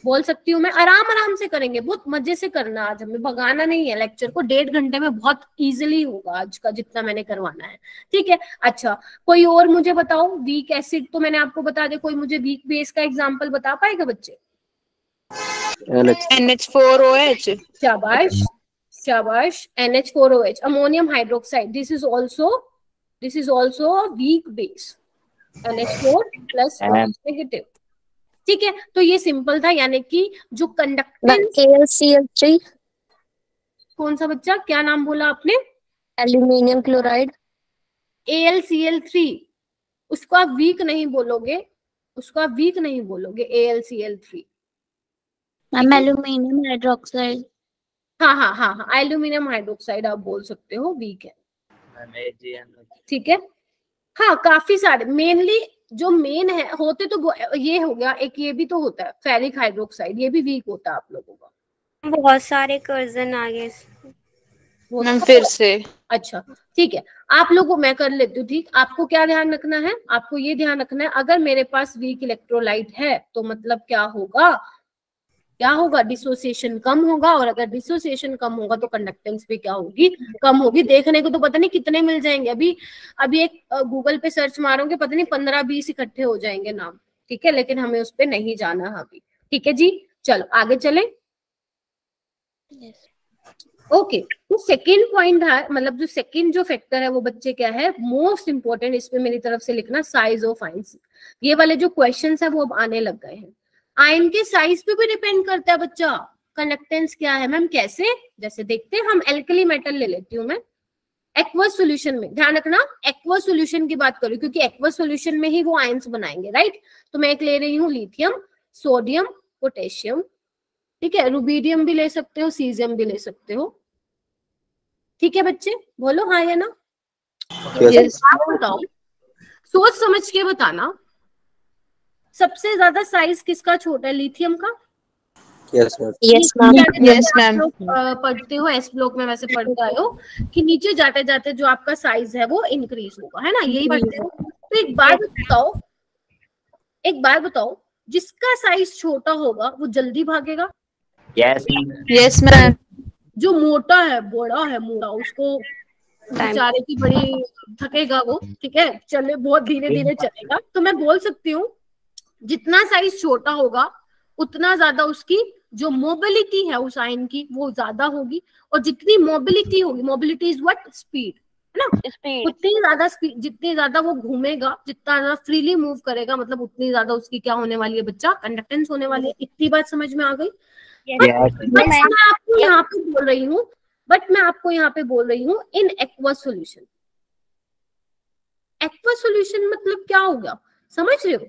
बोल सकती हूँ मैं, आराम आराम से करेंगे, बहुत मजे से करना, आज हमें भगाना नहीं है लेक्चर को, 1.5 घंटे में बहुत इजीली होगा आज का जितना मैंने करवाना है, ठीक है। अच्छा कोई और मुझे बताओ, वीक एसिड तो मैंने आपको बता दिया, कोई मुझे वीक बेस का एग्जांपल बता पाएगा बच्चे? NH4OH। शाबाश शाबाश, NH4OH, ammonium hydroxide, this is also weak base, NH4+ negative, ठीक है। तो ये सिंपल था, यानी कि जो कंडक्टेंस AlCl3। कौन सा बच्चा, क्या नाम बोला आपने? Aluminium chloride. AlCl3, उसको आप वीक नहीं बोलोगे, AlCl3। Aluminium hydroxide. हाँ एल्यूमिनियम हाइड्रोक्साइड आप बोल सकते हो, वीक है, ठीक है। हाँ काफी सारे, मेनली जो मेन है होते तो ये हो गया, एक ये भी तो होता है फेरिक हाइड्रोक्साइड, ये भी वीक होता है आप लोगों का। बहुत सारे कर्जन आ गए, मैम फिर से। अच्छा ठीक है, आप लोगों मैं कर लेती हूँ। ठीक, आपको क्या ध्यान रखना है, आपको ये ध्यान रखना है अगर मेरे पास वीक इलेक्ट्रोलाइट है तो मतलब क्या होगा, क्या होगा, डिसोसिएशन कम होगा, और अगर डिसोसिएशन कम होगा तो कंडक्टेंस भी क्या होगी, कम होगी। देखने को तो पता नहीं कितने मिल जाएंगे, अभी एक गूगल पे सर्च मारोगे पता नहीं 15-20 इकट्ठे हो जाएंगे नाम, ठीक है, लेकिन हमें उस पे नहीं जाना अभी। ठीक है जी, चलो आगे चले। ओके, तो सेकेंड पॉइंट है, मतलब जो सेकेंड जो फैक्टर है वो बच्चे क्या है, मोस्ट इंपॉर्टेंट, इसमें मेरी तरफ से लिखना साइज ऑफ आयंस। ये वाले जो क्वेश्चंस है वो अब आने लग गए हैं। आयन के साइज पे भी डिपेंड करता है बच्चा कंडक्टेंस क्या है। मैम कैसे, जैसे देखते हैं, हम एल्कली मेटल ले लेती हूँ मैं एक्वस सॉल्यूशन में, ध्यान रखना एक्वस सॉल्यूशन की बात करूँ क्योंकि एक्वस सॉल्यूशन में ही वो आयंस बनाएंगे, राइट। तो मैं एक ले रही हूँ लिथियम, सोडियम, पोटेशियम, ठीक है, रुबीडियम भी ले सकते हो, सीजियम भी ले सकते हो। ठीक है बच्चे, बोलो हाँ या ना। yes. बताओ, सोच समझ के बताना, सबसे ज्यादा साइज किसका छोटा है, लिथियम का। Yes ma'am. Yes, ma'am. पढ़ते हो एस ब्लॉक में, वैसे पढ़ते आए हो कि नीचे जाते जाते जो आपका साइज है वो इंक्रीज होगा, है ना, यही पढ़ते हो। तो एक बार बताओ जिसका साइज छोटा होगा वो जल्दी भागेगा। Yes, ma'am. जो मोटा है, बड़ा है, मोटा, उसको बेचारे की बड़ी थकेगा वो, ठीक है, चले बहुत धीरे धीरे चलेगा। तो मैं बोल सकती हूँ जितना साइज छोटा होगा उतना ज्यादा उसकी जो मोबिलिटी है उस आयन की वो ज्यादा होगी, और जितनी मोबिलिटी होगी, मोबिलिटी इज व्हाट, स्पीड, है ना, उतनी ज्यादा स्पीड, जितनी ज्यादा वो घूमेगा, जितना ज्यादा फ्रीली मूव करेगा, मतलब उतनी ज्यादा उसकी क्या होने वाली है बच्चा, कंडक्टेंस होने वाली है। इतनी बात समझ में आ गई। मैं आपको यहाँ पे बोल रही हूँ, in aqueous solution. Aqueous solution मतलब क्या होगा, समझ रहे हो।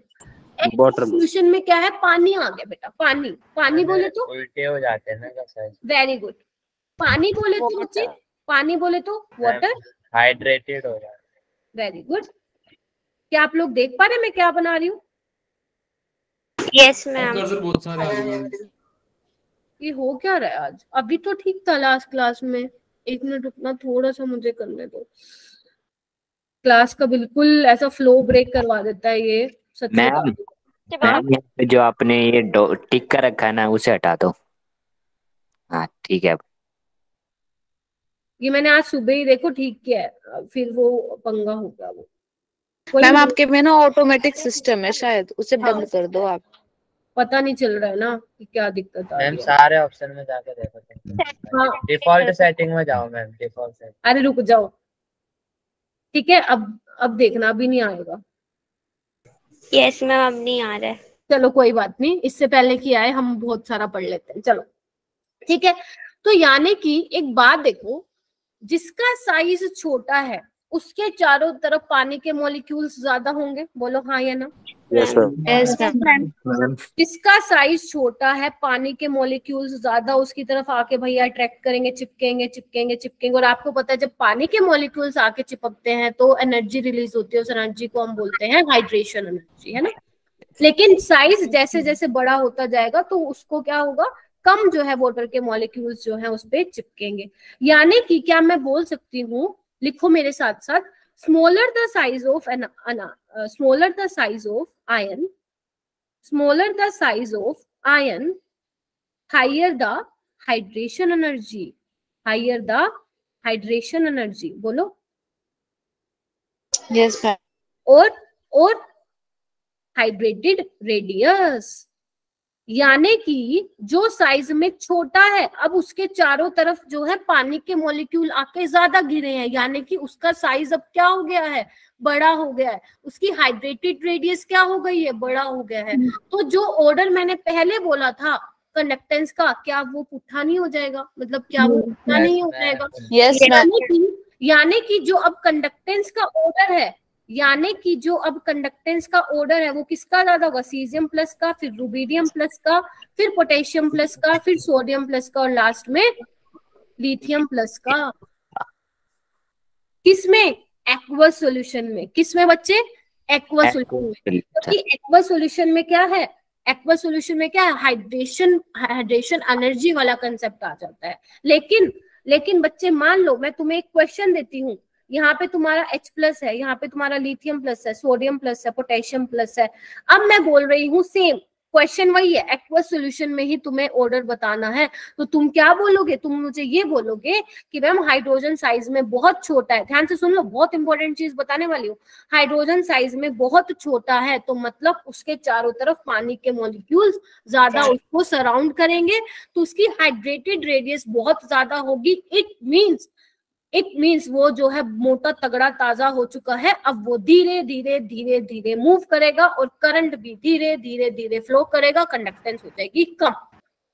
सॉल्यूशन में क्या है, पानी आ गया बेटा, पानी बोले तो उल्टे हो जाते हैं ना साइज। वेरी गुड, पानी बोले तो बच्चे, पानी बोले तो वाटर, हाइड्रेटेड हो जाता है। Very good. क्या आप लोग देख पा रहे हैं मैं क्या बना रही हूँ। Yes ma'am. बहुत सारे आ गए। ये हो क्या रहा है आज, अभी तो ठीक था लास्ट क्लास में। एक मिनट रुकना, थोड़ा सा मुझे करने दो। क्लास का बिल्कुल ऐसा फ्लो ब्रेक करवा देता है ये, सच में। मैम, जो आपने ये टिक कर रखा है ना उसे हटा दो। हाँ ठीक है। ये मैंने आज सुबह ही देखो ठीक किया है, फिर वो पंगा हो गया वो। मैम आपके में ना ऑटोमेटिक सिस्टम है शायद, उसे बंद कर दो आप। पता नहीं चल रहा है ना कि क्या दिक्कत आ रही है। मैम सारे ऑप्शन में जाके देखो। हाँ, डिफॉल्ट सेटिंग में जाओ मैम, डिफॉल्ट सेटिंग। अरे रुक जाओ, ठीक है, अब देखना, अभी नहीं आएगा। यस मैम, अब नहीं आ रहा है। चलो कोई बात नहीं, इससे पहले किया है, हम बहुत सारा पढ़ लेते हैं। चलो ठीक है, तो यानी कि एक बात देखो, जिसका साइज छोटा है उसके चारों तरफ पानी के मॉलिक्यूल्स ज्यादा होंगे, बोलो हाँ या ना। Yes ma'am. जिसका साइज छोटा है पानी के मॉलिक्यूल्स ज्यादा उसकी तरफ आके भैया अट्रैक्ट करेंगे, चिपकेंगे। और आपको पता है जब पानी के मॉलिक्यूल्स आके चिपकते हैं तो एनर्जी रिलीज होती है, उस एनर्जी को हम बोलते हैं हाइड्रेशन एनर्जी, है ना। लेकिन साइज जैसे जैसे बड़ा होता जाएगा तो उसको क्या होगा, कम जो है वाटर के मॉलिक्यूल्स जो है उस पे चिपकेंगे। यानी कि क्या मैं बोल सकती हूँ, लिखो मेरे साथ साथ, smaller the size of ion, higher the hydration energy, बोलो। Yes ma'am. और हाइड्रेटेड रेडियस, यानी कि जो साइज में छोटा है अब उसके चारों तरफ जो है पानी के मॉलिक्यूल आके ज्यादा घिरे हैं, यानी कि उसका साइज अब क्या हो गया है, बड़ा हो गया है। उसकी हाइड्रेटेड रेडियस क्या हो गई है, बड़ा हो गया है। तो जो ऑर्डर मैंने पहले बोला था कंडक्टेंस का, क्या वो पुट्ठा नहीं हो जाएगा, मतलब क्या वो पुट्ठा नहीं हो जाएगा। यानी कि जो अब कंडक्टेंस का ऑर्डर है वो किसका ज्यादा होगा, सीजियम प्लस का, फिर रुबीडियम प्लस का, फिर पोटेशियम प्लस का, फिर सोडियम प्लस का, और लास्ट में लिथियम प्लस का। किसमें, एक्वस सॉल्यूशन में। किसमें बच्चे, एक्वस सॉल्यूशन में। क्योंकि एक्वस सॉल्यूशन में क्या है, हाइड्रेशन एनर्जी वाला कंसेप्ट आ जाता है। लेकिन लेकिन बच्चे मान लो मैं तुम्हें एक क्वेश्चन देती हूँ, यहाँ पे तुम्हारा H+ है, यहाँ पे तुम्हारा लिथियम प्लस है, सोडियम प्लस है, पोटेशियम प्लस है। अब मैं बोल रही हूँ सेम क्वेश्चन वही है, एक्वस सॉल्यूशन में ही तुम्हें ऑर्डर बताना है, तो तुम क्या बोलोगे? तुम मुझे ये बोलोगे कि मैम हाइड्रोजन साइज में बहुत छोटा है। ध्यान से सुन लो, बहुत इंपॉर्टेंट चीज बताने वाली हूँ। हाइड्रोजन साइज में बहुत छोटा है तो मतलब उसके चारों तरफ पानी के मॉलिक्यूल्स ज्यादा उसको सराउंड करेंगे, तो उसकी हाइड्रेटेड रेडियस बहुत ज्यादा होगी। इट मीन्स वो जो है मोटा तगड़ा ताजा हो चुका है, अब वो धीरे धीरे धीरे धीरे मूव करेगा और करंट भी धीरे धीरे धीरे फ्लो करेगा, कंडक्टेंस हो जाएगी कम।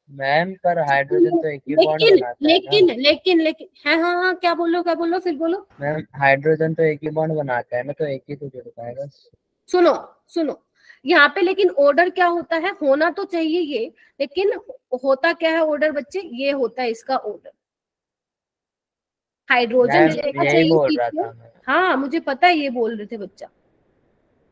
मैम पर हाइड्रोजन तो एक ही बॉन्ड बनाता है लेकिन हाँ क्या बोलो फिर बोलो। मैम हाइड्रोजन तो एक ही बॉन्ड बनाता है ना, तो एक ही तो जुड़ता है बस। सुनो यहाँ पे लेकिन ऑर्डर क्या होता है, होना तो चाहिए ये, लेकिन होता क्या है ऑर्डर बच्चे, ये होता है इसका ऑर्डर। हाइड्रोजन यही बोल रहा था मैं। हाँ मुझे पता है ये बोल रहे थे बच्चा,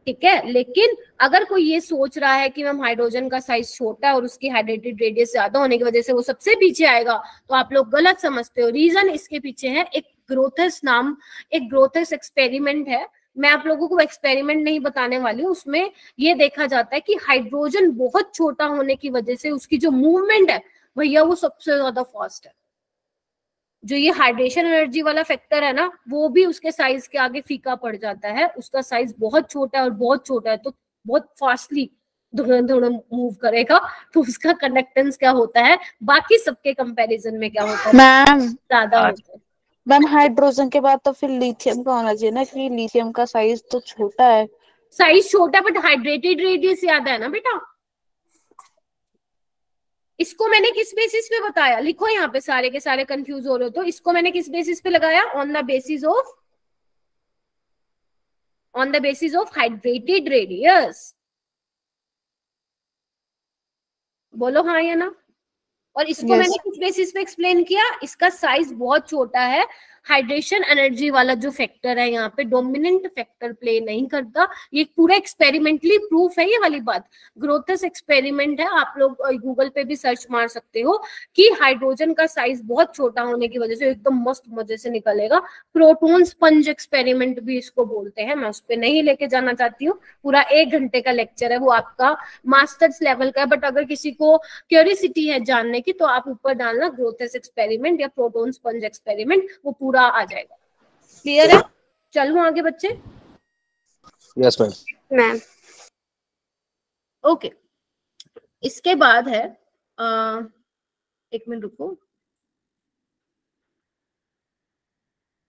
ठीक है। लेकिन अगर कोई ये सोच रहा है कि मैम हाइड्रोजन का साइज छोटा है और उसकी हाइड्रेटेड रेडियस ज्यादा होने की वजह से वो सबसे पीछे आएगा, तो आप लोग गलत समझते हो। रीजन इसके पीछे है एक ग्रोथस एक्सपेरिमेंट है। मैं आप लोगों को एक्सपेरिमेंट नहीं बताने वाली हूँ, उसमें ये देखा जाता है कि हाइड्रोजन बहुत छोटा होने की वजह से उसकी जो मूवमेंट है भैया वो सबसे ज्यादा फास्ट है। जो ये हाइड्रेशन एनर्जी वाला फैक्टर है ना, वो भी उसके साइज के आगे फीका पड़ जाता है। उसका साइज बहुत छोटा है और बहुत छोटा है तो बहुत फास्टली धुड़न मूव करेगा, तो उसका कंडक्टेंस क्या होता है बाकी सबके कंपैरिजन में क्या होता है, मैम ज्यादा होता है। मैम हाइड्रोजन के बाद तो फिर लिथियम का होना चाहिए ना, क्योंकि लिथियम का साइज तो छोटा है। साइज छोटा बट हाइड्रेटेड रेडियस ज्यादा है ना बेटा। इसको मैंने किस बेसिस पे बताया, लिखो यहाँ पे, सारे के सारे कंफ्यूज हो रहे हो तो इसको मैंने किस बेसिस पे लगाया, on the basis of hydrated radius. बोलो हाँ या ना। और इसको मैंने किस बेसिस पे एक्सप्लेन किया, इसका साइज बहुत छोटा है, हाइड्रेशन एनर्जी वाला जो फैक्टर है यहाँ पे डोमिनेंट फैक्टर प्ले नहीं करता। ये पूरा एक्सपेरिमेंटली प्रूफ है ये वाली बात, ग्रोथस एक्सपेरिमेंट है, आप लोग गूगल पे भी सर्च मार सकते हो कि हाइड्रोजन का साइज बहुत छोटा होने की वजह से एकदम मस्त मजे से निकलेगा। प्रोटॉन स्पंज एक्सपेरिमेंट भी इसको बोलते हैं, मैं उस पर नहीं लेके जाना चाहती हूँ, पूरा 1 घंटे का लेक्चर है, वो आपका मास्टर्स लेवल का है। बट अगर किसी को क्यूरियोसिटी है जानने की तो आप ऊपर डालना ग्रोथस एक्सपेरिमेंट या प्रोटॉन स्पंज एक्सपेरिमेंट, वो पूरा आ जाएगा। क्लियर है? चलूं आगे बच्चे? Yes ma'am. ओके, इसके बाद है एक मिनट रुको,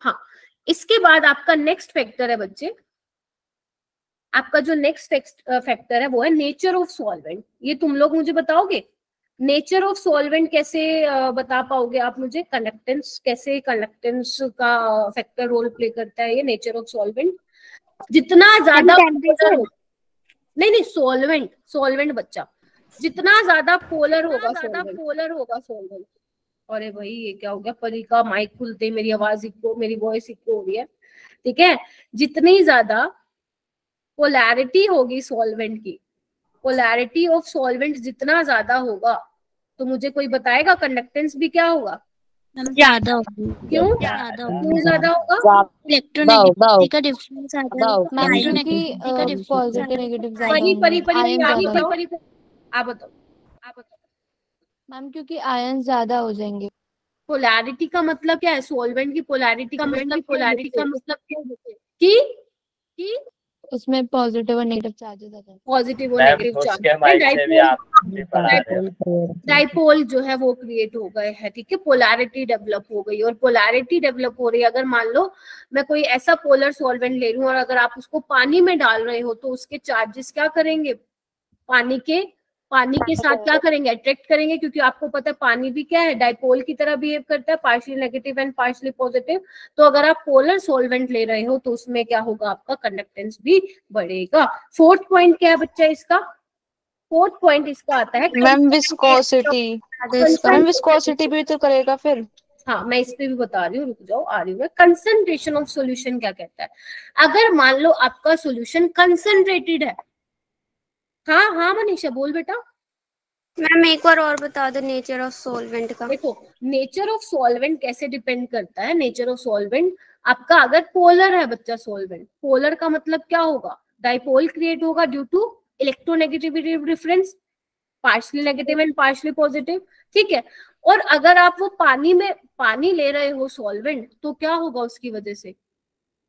हाँ इसके बाद आपका नेक्स्ट फैक्टर है बच्चे, आपका जो नेक्स्ट फैक्टर है वो है नेचर ऑफ सॉल्वेंट। ये तुम लोग मुझे बताओगे नेचर ऑफ सॉल्वेंट कैसे बता पाओगे आप मुझे, कैसे कंडक्टेंस का फैक्टर रोल प्ले करता है ये नेचर ऑफ सॉल्वेंट। जितना ज्यादा नहीं सॉल्वेंट बच्चा, जितना ज्यादा पोलर होगा सॉल्वेंट। अरे भाई ये क्या हो गया, परी का माइक खुलते ही मेरी आवाज मेरी वॉइस इको हो रही है, ठीक है। जितनी ज्यादा पोलैरिटी होगी सॉल्वेंट की, पोलैरिटी ऑफ सॉल्वेंट जितना ज्यादा होगा, तो मुझे कोई बताएगा कंडक्टेंस भी क्या होगा, ज्यादा होगी। क्यों ज्यादा होगा? इलेक्ट्रोनेगेटिविटी का डिफरेंस आता है, पॉजिटिव नेगेटिव परी आप बताओ मैम, क्योंकि आयन ज्यादा हो जाएंगे। पोलैरिटी का मतलब क्या है, सॉल्वेंट की पोलैरिटी का मतलब क्या है कि उसमें पॉजिटिव और नेगेटिव चार्जेस आते हैं। पॉजिटिव और नेगेटिव डाइपोल जो है वो क्रिएट हो गए हैं, ठीक है। पोलैरिटी डेवलप हो गई, और पोलैरिटी डेवलप हो रही है। अगर मान लो मैं कोई ऐसा पोलर सॉल्वेंट ले रही हूँ और अगर आप उसको पानी में डाल रहे हो तो उसके चार्जेस क्या करेंगे, पानी के साथ क्या करेंगे, अट्रैक्ट करेंगे, क्योंकि आपको पता है पानी भी क्या है, डाइपोल की तरह बिहेव करता है, partially negative and partially positive. तो अगर आप पोलर सॉल्वेंट ले रहे हो तो उसमें क्या होगा, आपका कंडक्टेंस भी बढ़ेगा। 4th पॉइंट क्या है बच्चा इसका, 4th पॉइंट इसका आता है मैम विस्कोसिटी भी तो करेगा फिर। हाँ मैं इस पे भी बता रही हूँ, रुक जाओ आ रही हूँ। कंसंट्रेशन ऑफ सॉल्यूशन क्या कहता है, अगर मान लो आपका सॉल्यूशन कंसंट्रेटेड है, हाँ मनीषा बोल बेटा, मैम एक बार और बता दो नेचर ऑफ सॉल्वेंट का। देखो नेचर ऑफ सॉल्वेंट कैसे डिपेंड करता है। नेचर ऑफ सॉल्वेंट आपका अगर पोलर है बच्चा, सॉल्वेंट पोलर का मतलब क्या होगा, डाइपोल क्रिएट होगा due to electronegativity difference, partially negative and partially positive, ठीक है। और अगर आप वो पानी में पानी ले रहे हो सॉल्वेंट, तो क्या होगा, उसकी वजह से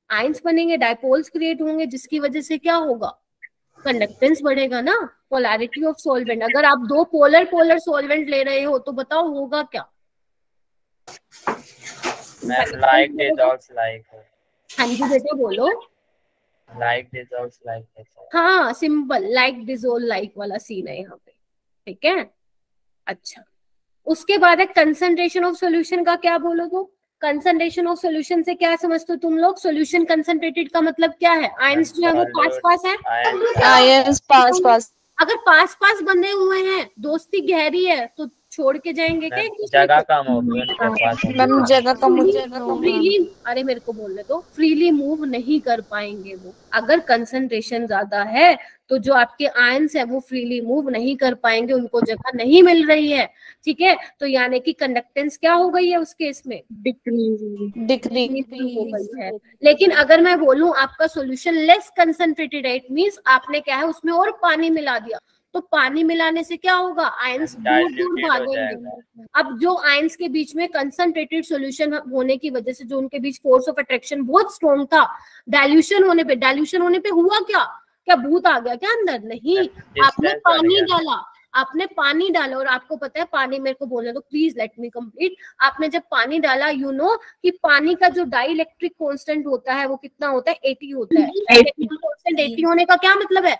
आयंस बनेंगे, डाइपोल्स क्रिएट होंगे, जिसकी वजह से क्या होगा, कंडक्टेंस बढ़ेगा ना, पोलैरिटी ऑफ सॉल्वेंट। अगर आप दो पोलर पोलर सॉल्वेंट ले रहे हो तो बताओ होगा क्या। Like dissolves like. हाँ जी बेटे बोलो। Like dissolves like. हाँ सिंपल, लाइक डिसॉल्व लाइक वाला सीन है यहाँ पे, ठीक है। अच्छा, उसके बाद है कंसंट्रेशन ऑफ सॉल्यूशन का क्या बोलो तो। कंसंट्रेशन ऑफ सॉल्यूशन से क्या समझते हो तुम लोग, सॉल्यूशन कंसंट्रेटेड का मतलब क्या है, आयंस जो है वो पास पास है, आयंस पास पास। अगर पास पास बंधे हुए हैं, दोस्ती गहरी है, तो छोड़ के जाएंगे क्या एक दूसरे जगह को? कम होगी उनके पास। मैम जगह कम फ्रीली, अरे मेरे को बोलने दो, फ्रीली मूव नहीं कर पाएंगे वो। अगर कंसंट्रेशन ज्यादा है तो जो आपके आयंस है वो फ्रीली मूव नहीं कर पाएंगे, उनको जगह नहीं मिल रही है, ठीक है। तो यानी कि कंडक्टेंस क्या हो गई है उस केस में, डिक्रीज हो गई है। लेकिन अगर मैं बोलूं आपका सॉल्यूशन लेस कंसंट्रेटेड है, इट मींस आपने क्या है उसमें और पानी मिला दिया, तो पानी मिलाने से क्या होगा, आयंस दूर दूर भागेंगे। अब जो आयंस के बीच में कंसंट्रेटेड सॉल्यूशन होने की वजह से जो उनके बीच फोर्स ऑफ अट्रैक्शन बहुत स्ट्रॉन्ग था, डाइल्यूशन होने पे हुआ क्या, क्या भूत आ गया क्या अंदर, नहीं, आपने पानी डाला, आपने पानी डाला। और आपको पता है पानी, मेरे को बोलने दो प्लीज, लेट मी कंप्लीट। आपने जब पानी डाला, यू नो कि पानी का जो डाइलेक्ट्रिक कांस्टेंट होता है वो कितना होता है, 80 होता है। डाइलेक्ट्रिक कांस्टेंट 80 होने का क्या मतलब है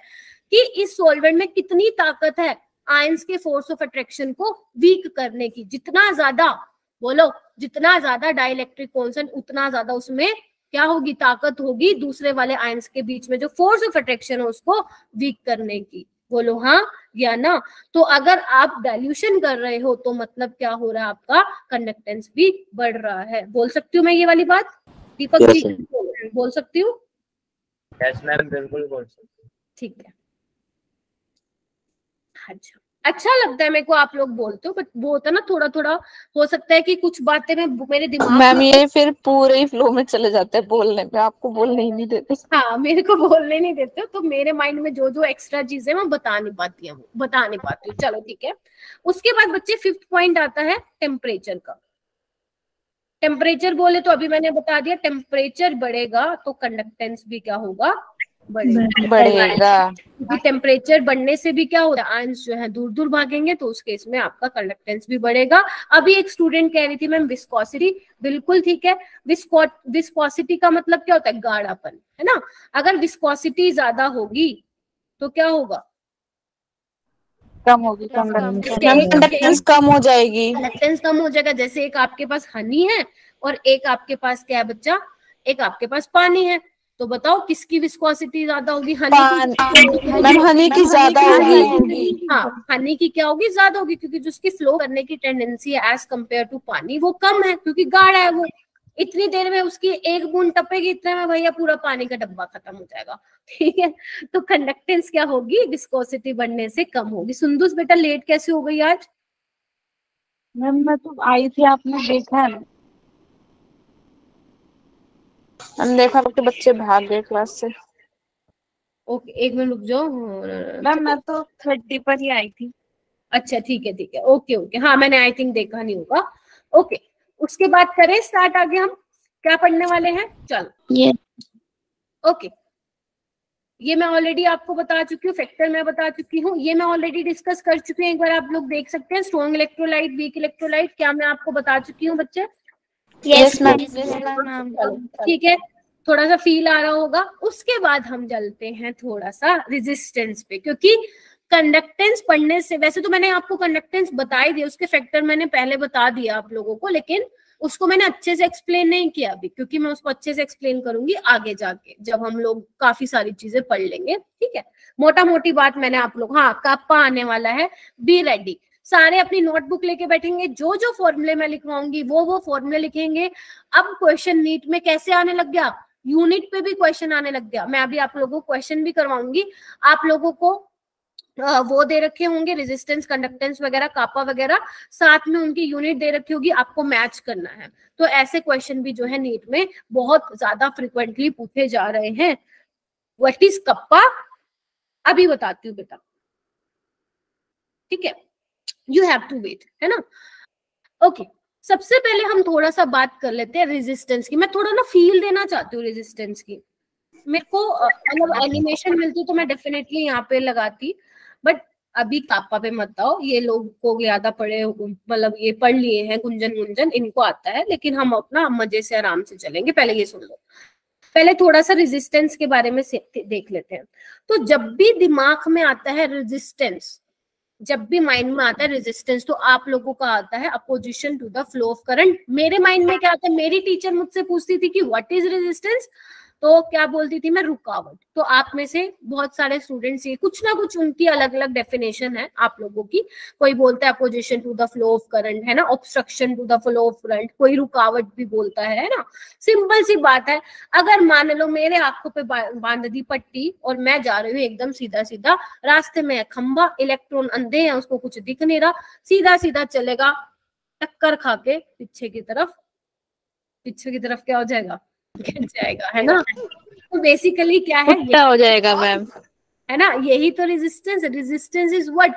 कि इस सॉल्वेंट में कितनी ताकत है आयंस के फोर्स ऑफ अट्रैक्शन को वीक करने की। जितना ज्यादा, बोलो, जितना ज्यादा डाइलेक्ट्रिक कांस्टेंट, उतना ज्यादा उसमें क्या होगी, ताकत होगी दूसरे वाले आयंस के बीच में जो फोर्स ऑफ अट्रैक्शन है उसको वीक करने की। बोलो हाँ या ना। तो अगर आप डाइल्यूशन कर रहे हो तो मतलब क्या हो रहा है, आपका कंडक्टेंस भी बढ़ रहा है। बोल सकती हूँ मैं ये वाली बात, दीपक जी बोल सकती हूँ? यस मैम बिल्कुल बोल सकती हूँ। ठीक है, अच्छा लगता है मेरे को आप लोग बोलते हो, बट वो होता है ना थोड़ा थोड़ा, हो सकता है कि कुछ बातें में मेरे दिमाग मैम ये फिर पूरे ही फ्लो में चले जाते हैं बोलने में, आपको बोलने ही नहीं देते। हाँ मेरे को बोलने नहीं देते हो, तो मेरे माइंड में जो जो एक्स्ट्रा चीजें मैं बता नहीं पाती हूँ। चलो ठीक है। उसके बाद बच्चे 5th पॉइंट आता है टेम्परेचर का। टेम्परेचर बोले तो अभी मैंने बता दिया, टेम्परेचर बढ़ेगा तो कंडक्टेंस भी क्या होगा, बढ़ेगा। टेम्परेचर बढ़ने से भी क्या होता है, आयंस जो है दूर दूर भागेंगे, तो उस केस में आपका कंडक्टेंस भी बढ़ेगा। अभी एक स्टूडेंट कह रही थी मैम विस्कोसिटी, बिल्कुल ठीक है। विस्कोसिटी का मतलब क्या होता है, गाढ़ापन, है ना। अगर विस्कोसिटी ज्यादा होगी तो क्या होगा, कम होगी, कंडक्टेंस कम हो जाएगी। कंडक्टेंस कम हो जाएगा। जैसे एक आपके पास हनी है और एक आपके पास क्या है बच्चा, एक आपके पास पानी है, तो बताओ किसकी विस्कोसिटी ज्यादा होगी, हनी की ज्यादा होगी। हाँ हनी की क्या होगी, ज्यादा होगी, क्योंकि जो उसकी फ्लो करने की टेंडेंसी है एज कंपेयर टू पानी वो कम है, क्योंकि गाढ़ा है वो। इतनी देर में उसकी एक बूंद टपेगी, इतने में भैया पूरा पानी का डब्बा खत्म हो जाएगा, ठीक है। तो कंडक्टेंस क्या होगी, विस्कोसिटी बढ़ने से कम होगी। सुंदुस बेटा लेट कैसे हो गई आज? मैम मैं तो आई थी, आपने देखा है? हम देखा कि बच्चे भाग गए क्लास से। ओके एक मिनट रुक जाओ मैम मैं तो 30 पर ही आई थी। अच्छा ठीक है ओके हाँ मैंने आई थिंक देखा नहीं होगा। ओके उसके बाद करें स्टार्ट, आगे हम क्या पढ़ने वाले हैं, चलो ये ओके। ये मैं ऑलरेडी आपको बता चुकी हूँ, फैक्टर मैं बता चुकी हूँ, ये मैं ऑलरेडी डिस्कस कर चुकी हूँ, एक बार आप लोग देख सकते हैं। स्ट्रॉन्ग इलेक्ट्रोलाइट, वीक इलेक्ट्रोलाइट, क्या मैं आपको बता चुकी हूँ बच्चे? Yes ma'am. ठीक है, थोड़ा सा फील आ रहा होगा। उसके बाद हम चलते हैं थोड़ा सा रेजिस्टेंस पे, क्योंकि कंडक्टेंस पढ़ने से, वैसे तो मैंने आपको कंडक्टेंस बता ही दिया, उसके फैक्टर मैंने पहले बता दिया आप लोगों को, लेकिन उसको मैंने अच्छे से एक्सप्लेन नहीं किया अभी, क्योंकि मैं उसको अच्छे से एक्सप्लेन करूंगी आगे जाके जब हम लोग काफी सारी चीजें पढ़ लेंगे, ठीक है। मोटा मोटी बात मैंने आप लोग, हाँ कापा आने वाला है, बी रेडी। सारे अपनी नोटबुक लेके बैठेंगे, जो जो फॉर्मूले मैं लिखवाऊंगी वो फॉर्मूले लिखेंगे। अब क्वेश्चन नीट में कैसे आने लग गया, यूनिट पे भी क्वेश्चन आने लग गया। मैं अभी आप लोगों को क्वेश्चन भी करवाऊंगी, आप लोगों को वो दे रखे होंगे, रेजिस्टेंस, कंडक्टेंस वगैरह, कापा वगैरह, साथ में उनकी यूनिट दे रखी होगी, आपको मैच करना है। तो ऐसे क्वेश्चन भी जो है नीट में बहुत ज्यादा फ्रिक्वेंटली पूछे जा रहे हैं। व्हाट इज कप्पा, अभी बताती हूँ बेटा, ठीक है, यू हैव टू वेट, है ना। ओके, सबसे पहले हम थोड़ा सा बात कर लेते हैं रेजिस्टेंस की। मैं थोड़ा ना फील देना चाहती हूँ रेजिस्टेंस की। मेरे को मतलब एनिमेशन मिलती तो मैं डेफिनेटली यहाँ पे लगाती, बट अभी कापा पे मत आओ, ये लोग को ज्यादा पढ़े, मतलब ये पढ़ लिए हैं, गुंजन इनको आता है, लेकिन हम अपना मजे से आराम से चलेंगे। पहले ये सुन लो, पहले थोड़ा सा रेजिस्टेंस के बारे में देख लेते हैं। तो जब भी दिमाग में आता है रेजिस्टेंस, जब भी माइंड में आता है रेजिस्टेंस, तो आप लोगों का आता है opposition to the flow of current. मेरे माइंड में क्या आता है, मेरी टीचर मुझसे पूछती थी कि व्हाट इज रेजिस्टेंस, तो क्या बोलती थी मैं, रुकावट। तो आप में से बहुत सारे स्टूडेंट्स ये कुछ ना कुछ उनकी अलग अलग डेफिनेशन है आप लोगों की। कोई बोलता है opposition to the flow of current, है ना, obstruction to the flow of current, कोई रुकावट भी बोलता है ना। सिंपल सी बात है, अगर मान लो मेरे आंखों पे बांध दी पट्टी और मैं जा रही हूँ एकदम सीधा सीधा, रास्ते में खंबा, इलेक्ट्रॉन अंधे हैं, उसको कुछ दिख नहीं रहा, सीधा सीधा चलेगा, टक्कर खा के पीछे की तरफ क्या हो जाएगा, गिर जाएगा, है ना। तो बेसिकली क्या है, क्या हो जाएगा मैम, है ना, यही तो रेजिस्टेंस है। Resistance is what,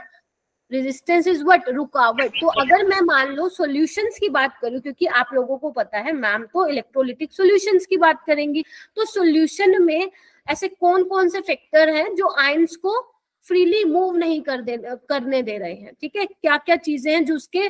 resistance is what, रुकावट। तो अगर मैं मान लो सॉल्यूशंस की बात करूं, क्योंकि आप लोगों को पता है मैम तो इलेक्ट्रोलिटिक सॉल्यूशंस की बात करेंगी, तो सॉल्यूशन में ऐसे कौन कौन से फैक्टर हैं जो आयंस को फ्रीली मूव नहीं करने दे रहे हैं, ठीक है, क्या क्या चीजें हैं जो उसके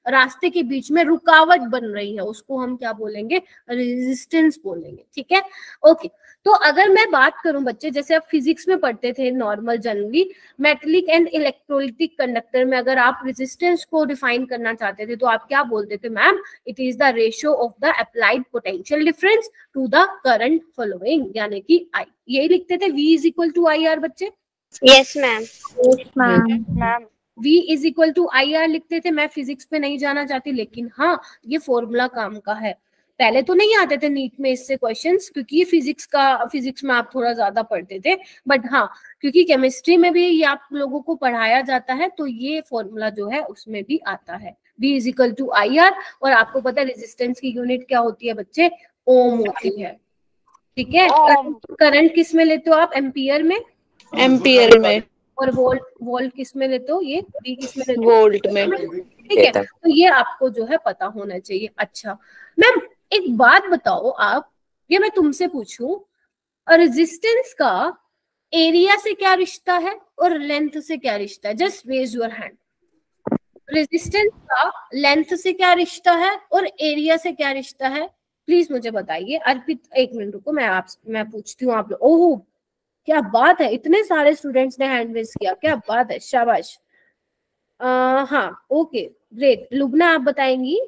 रास्ते के बीच में रुकावट बन रही है, उसको हम क्या बोलेंगे, रेजिस्टेंस बोलेंगे, ठीक है। ओके, तो अगर मैं बात करूं बच्चे, जैसे आप फिजिक्स में पढ़ते थे normal generally, metallic and electrolytic conductor में अगर आप रेजिस्टेंस को डिफाइन करना चाहते थे तो आप क्या बोलते थे ma'am, it is the ratio of the applied potential difference to the current following, यानी कि आई, यही लिखते थे, V is equal to I R. बच्चे yes ma'am, ma'am V is equal to I R लिखते थे। मैं फिजिक्स पे नहीं जाना चाहती, लेकिन हाँ ये फॉर्मूला काम का है। पहले तो नहीं आते थे नीट में इससे क्वेश्चंस, क्योंकि ये फिजिक्स में आप थोड़ा ज्यादा पढ़ते थे, बट हाँ क्योंकि केमिस्ट्री में भी ये आप लोगों को पढ़ाया जाता है, तो ये फॉर्मूला जो है उसमें भी आता है, V is equal to I R. और आपको पता है रेजिस्टेंस की यूनिट क्या होती है बच्चे, ओम होती है, ठीक है। करंट किस में लेते हो आप, एम्पियर में, एम्पियर में, और वोल्ट किस में लेते हो, ये V किस में लेते हो, वोल्ट में, ठीक है। तो ये आपको जो है पता होना चाहिए। अच्छा मैम एक बात बताओ आप, ये मैं तुमसे पूछूं, रेजिस्टेंस का एरिया से क्या रिश्ता है और लेंथ से क्या रिश्ता है, just raise your hand. Resistance का लेंथ से क्या रिश्ता है और एरिया से क्या रिश्ता है, प्लीज मुझे बताइए। अर्पित एक मिनट रुको, मैं पूछती हूँ आप लोग। ओह क्या बात है, इतने सारे स्टूडेंट्स ने हैंड रेज किया, क्या बात है, शाबाश। हाँ ओके ग्रेट, लुबना आप बताएंगी।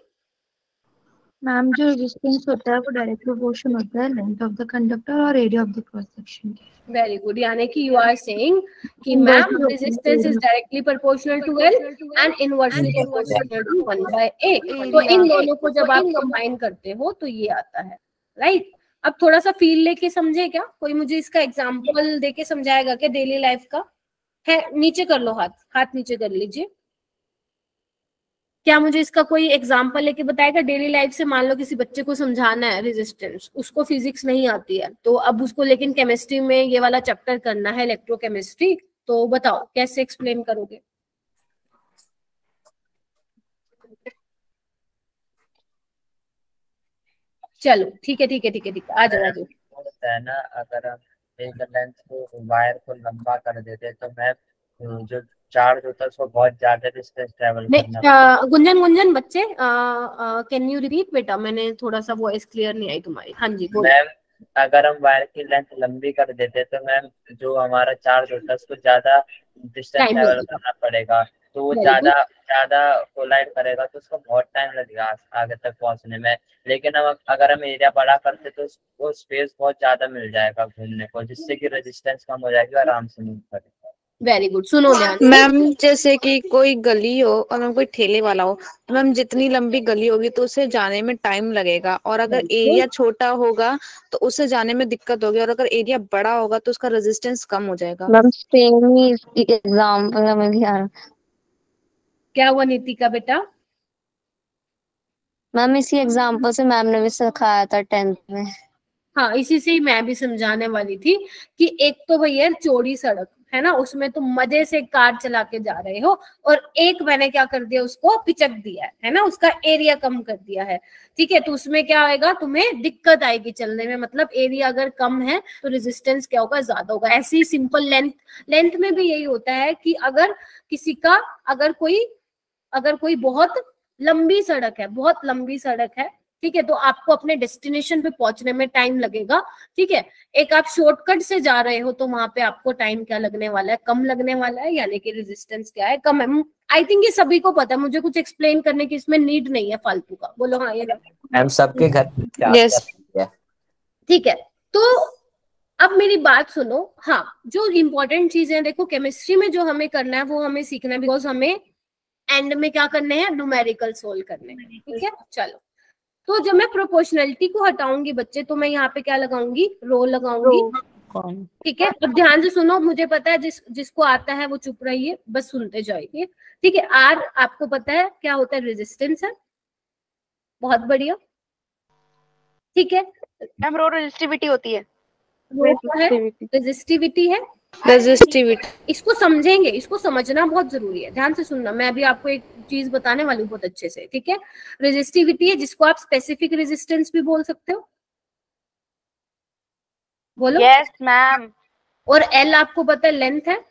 मैम जो रेजिस्टेंस होता है वो डायरेक्ट प्रोपोर्शन होता है लेंथ ऑफ द कंडक्टर और area of the cross section के। वेरी गुड, यानी कि यू आर सेइंग कि ma'am resistance is directly proportional to L and inversely proportional to 1/A। तो इन दोनों को जब आप कंबाइन करते हो तो ये आता है, राइट। अब थोड़ा सा फील लेके समझे क्या, कोई मुझे इसका एग्जांपल देके समझाएगा क्या डेली लाइफ का है। नीचे कर लो हाथ नीचे कर लीजिए। क्या मुझे इसका कोई एग्जांपल लेके बताएगा डेली लाइफ से। मान लो किसी बच्चे को समझाना है रेजिस्टेंस, उसको फिजिक्स नहीं आती है, तो अब उसको लेकिन केमिस्ट्री में ये वाला चैप्टर करना है, इलेक्ट्रोकेमिस्ट्री, तो बताओ कैसे एक्सप्लेन करोगे। चलो ठीक है आ जाओ। होता है ना, अगर हम एक लेंथ को वायर को लंबा कर देते तो मैं जो चार्ज होता है उसको बहुत ज्यादा डिस्टेंस ट्रेवल करना। गुंजन बच्चे कैन यू रिपीट बेटा, मैंने थोड़ा सा वॉइस क्लियर नहीं आई तुम्हारी। हाँ जी मैम, अगर हम वायर की लेंथ लंबी कर देते तो मैम जो हमारा चार्ज होता है उसको ज्यादा डिस्टेंस ट्रेवल करना पड़ेगा, तो वो ज्यादा कोलाइड करेगा, तो उसको बहुत टाइम लगेगा आगे तक पहुंचने में। लेकिन अगर हम एरिया बड़ा करते तो वो स्पेस बहुत ज्यादा मिल जाएगा घूमने को, जिससे कि रेजिस्टेंस कम हो जाएगी, आराम से मूव करेगा। वेरी गुड, सुनो ध्यान से। मैम जैसे कि कोई गली हो और मैम कोई ठेले वाला हो, तो मैम जितनी लंबी गली होगी तो उसे जाने में टाइम लगेगा, और अगर एरिया छोटा होगा तो उसे जाने में दिक्कत होगी, और अगर एरिया बड़ा होगा तो उसका रेजिस्टेंस कम हो जाएगा। मैम सेम ही एग्जाम्पल हमें भी आ रहा। क्या हुआ नीतिका बेटा? मैम इसी एग्जाम्पल से मैम ने भी सिखाया था 10th में। हाँ, इसी से ही मैं भी समझाने वाली थी कि एक तो भैया चौड़ी सड़क है ना, उसमें तुम मजे से कार चला के जा रहे हो, और एक मैंने क्या कर दिया, उसको पिचक दिया है ना, उसका एरिया कम कर दिया है। ठीक है, तो उसमें क्या आएगा, तुम्हें दिक्कत आएगी चलने में। मतलब एरिया अगर कम है तो रेजिस्टेंस क्या होगा, ज्यादा होगा। ऐसी सिंपल लेंथ में भी यही होता है कि अगर किसी का अगर कोई बहुत लंबी सड़क है, बहुत लंबी सड़क है, ठीक है, तो आपको अपने डेस्टिनेशन पे पहुंचने में टाइम लगेगा। ठीक है, एक आप शॉर्टकट से जा रहे हो तो वहां पे आपको टाइम क्या लगने वाला है, कम लगने वाला है, यानी कि रेजिस्टेंस क्या है, कम है। आई थिंक ये सभी को पता है, मुझे कुछ एक्सप्लेन करने की इसमें नीड नहीं है फालतू का। बोलो हाँ, ये मैम सबके घर Yes. ठीक है। तो अब मेरी बात सुनो। हाँ, जो इम्पोर्टेंट चीजें देखो, केमिस्ट्री में जो हमें करना है वो हमें सीखना है, बिकॉज हमें एंड में क्या करने हैं, न्यूमेरिकल सोल्व करने हैं। ठीक है, चलो। तो जब मैं प्रोपोर्शनलिटी को हटाऊंगी बच्चे, तो मैं यहाँ पे क्या लगाऊंगी, रो लगाऊंगी। ठीक है, अब ध्यान से सुनो, मुझे पता है जिसको आता है वो चुप रहिए, बस सुनते जाइए। ठीक है, आर आपको पता है क्या होता है, रेजिस्टेंस है। बहुत बढ़िया। ठीक है, मैम रो रेजिस्टिविटी होती है। रेजिस्टिविटी है। रेजिस्टिविटी इसको समझेंगे, इसको समझना बहुत जरूरी है, ध्यान से सुनना। मैं अभी आपको एक चीज बताने वाली हूँ बहुत अच्छे से। ठीक है, रेजिस्टिविटी है, जिसको आप स्पेसिफिक रेजिस्टेंस भी बोल सकते हो। बोलो। Yes ma'am. और एल आपको पता है लेंथ है,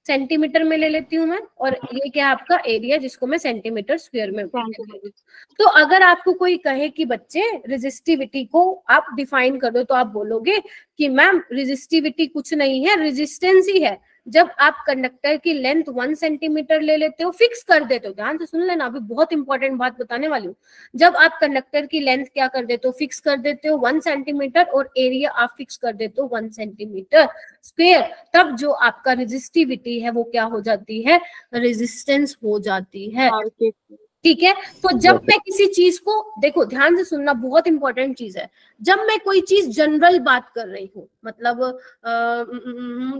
सेंटीमीटर में ले लेती हूँ मैं, और ये क्या है आपका एरिया, जिसको मैं सेंटीमीटर स्क्वायर में। तो अगर आपको कोई कहे कि बच्चे रेजिस्टिविटी को आप डिफाइन कर दो, तो आप बोलोगे कि मैम रेजिस्टिविटी कुछ नहीं है, रेजिस्टेंस ही है। जब आप कंडक्टर की लेंथ 1 सेंटीमीटर ले लेते हो, फिक्स कर देते हो, ध्यान से सुन लेना, अभी बहुत इंपॉर्टेंट बात बताने वाली हूँ। जब आप कंडक्टर की लेंथ क्या कर देते हो, फिक्स कर देते हो 1 सेंटीमीटर, और एरिया आप फिक्स कर देते हो 1 सेंटीमीटर स्क्वायर, तब जो आपका रेजिस्टिविटी है वो क्या हो जाती है, रेजिस्टेंस हो जाती है। ठीक है, तो जब मैं किसी चीज को, देखो ध्यान से सुनना, बहुत इंपॉर्टेंट चीज है। जब मैं कोई चीज जनरल बात कर रही हूँ, मतलब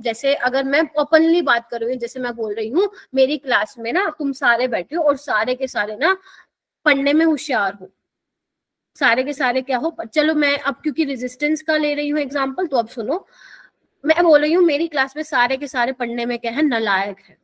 जैसे अगर मैं ओपनली बात कर रही हूँ, जैसे मैं बोल रही हूँ मेरी क्लास में ना तुम सारे बैठे हो और सारे के सारे ना पढ़ने में होशियार हो, सारे के सारे क्या हो। चलो मैं अब क्योंकि रेजिस्टेंस का ले रही हूँ एग्जाम्पल, तो अब सुनो, मैं बोल रही हूँ मेरी क्लास में सारे के सारे पढ़ने में क्या है, नालायक है।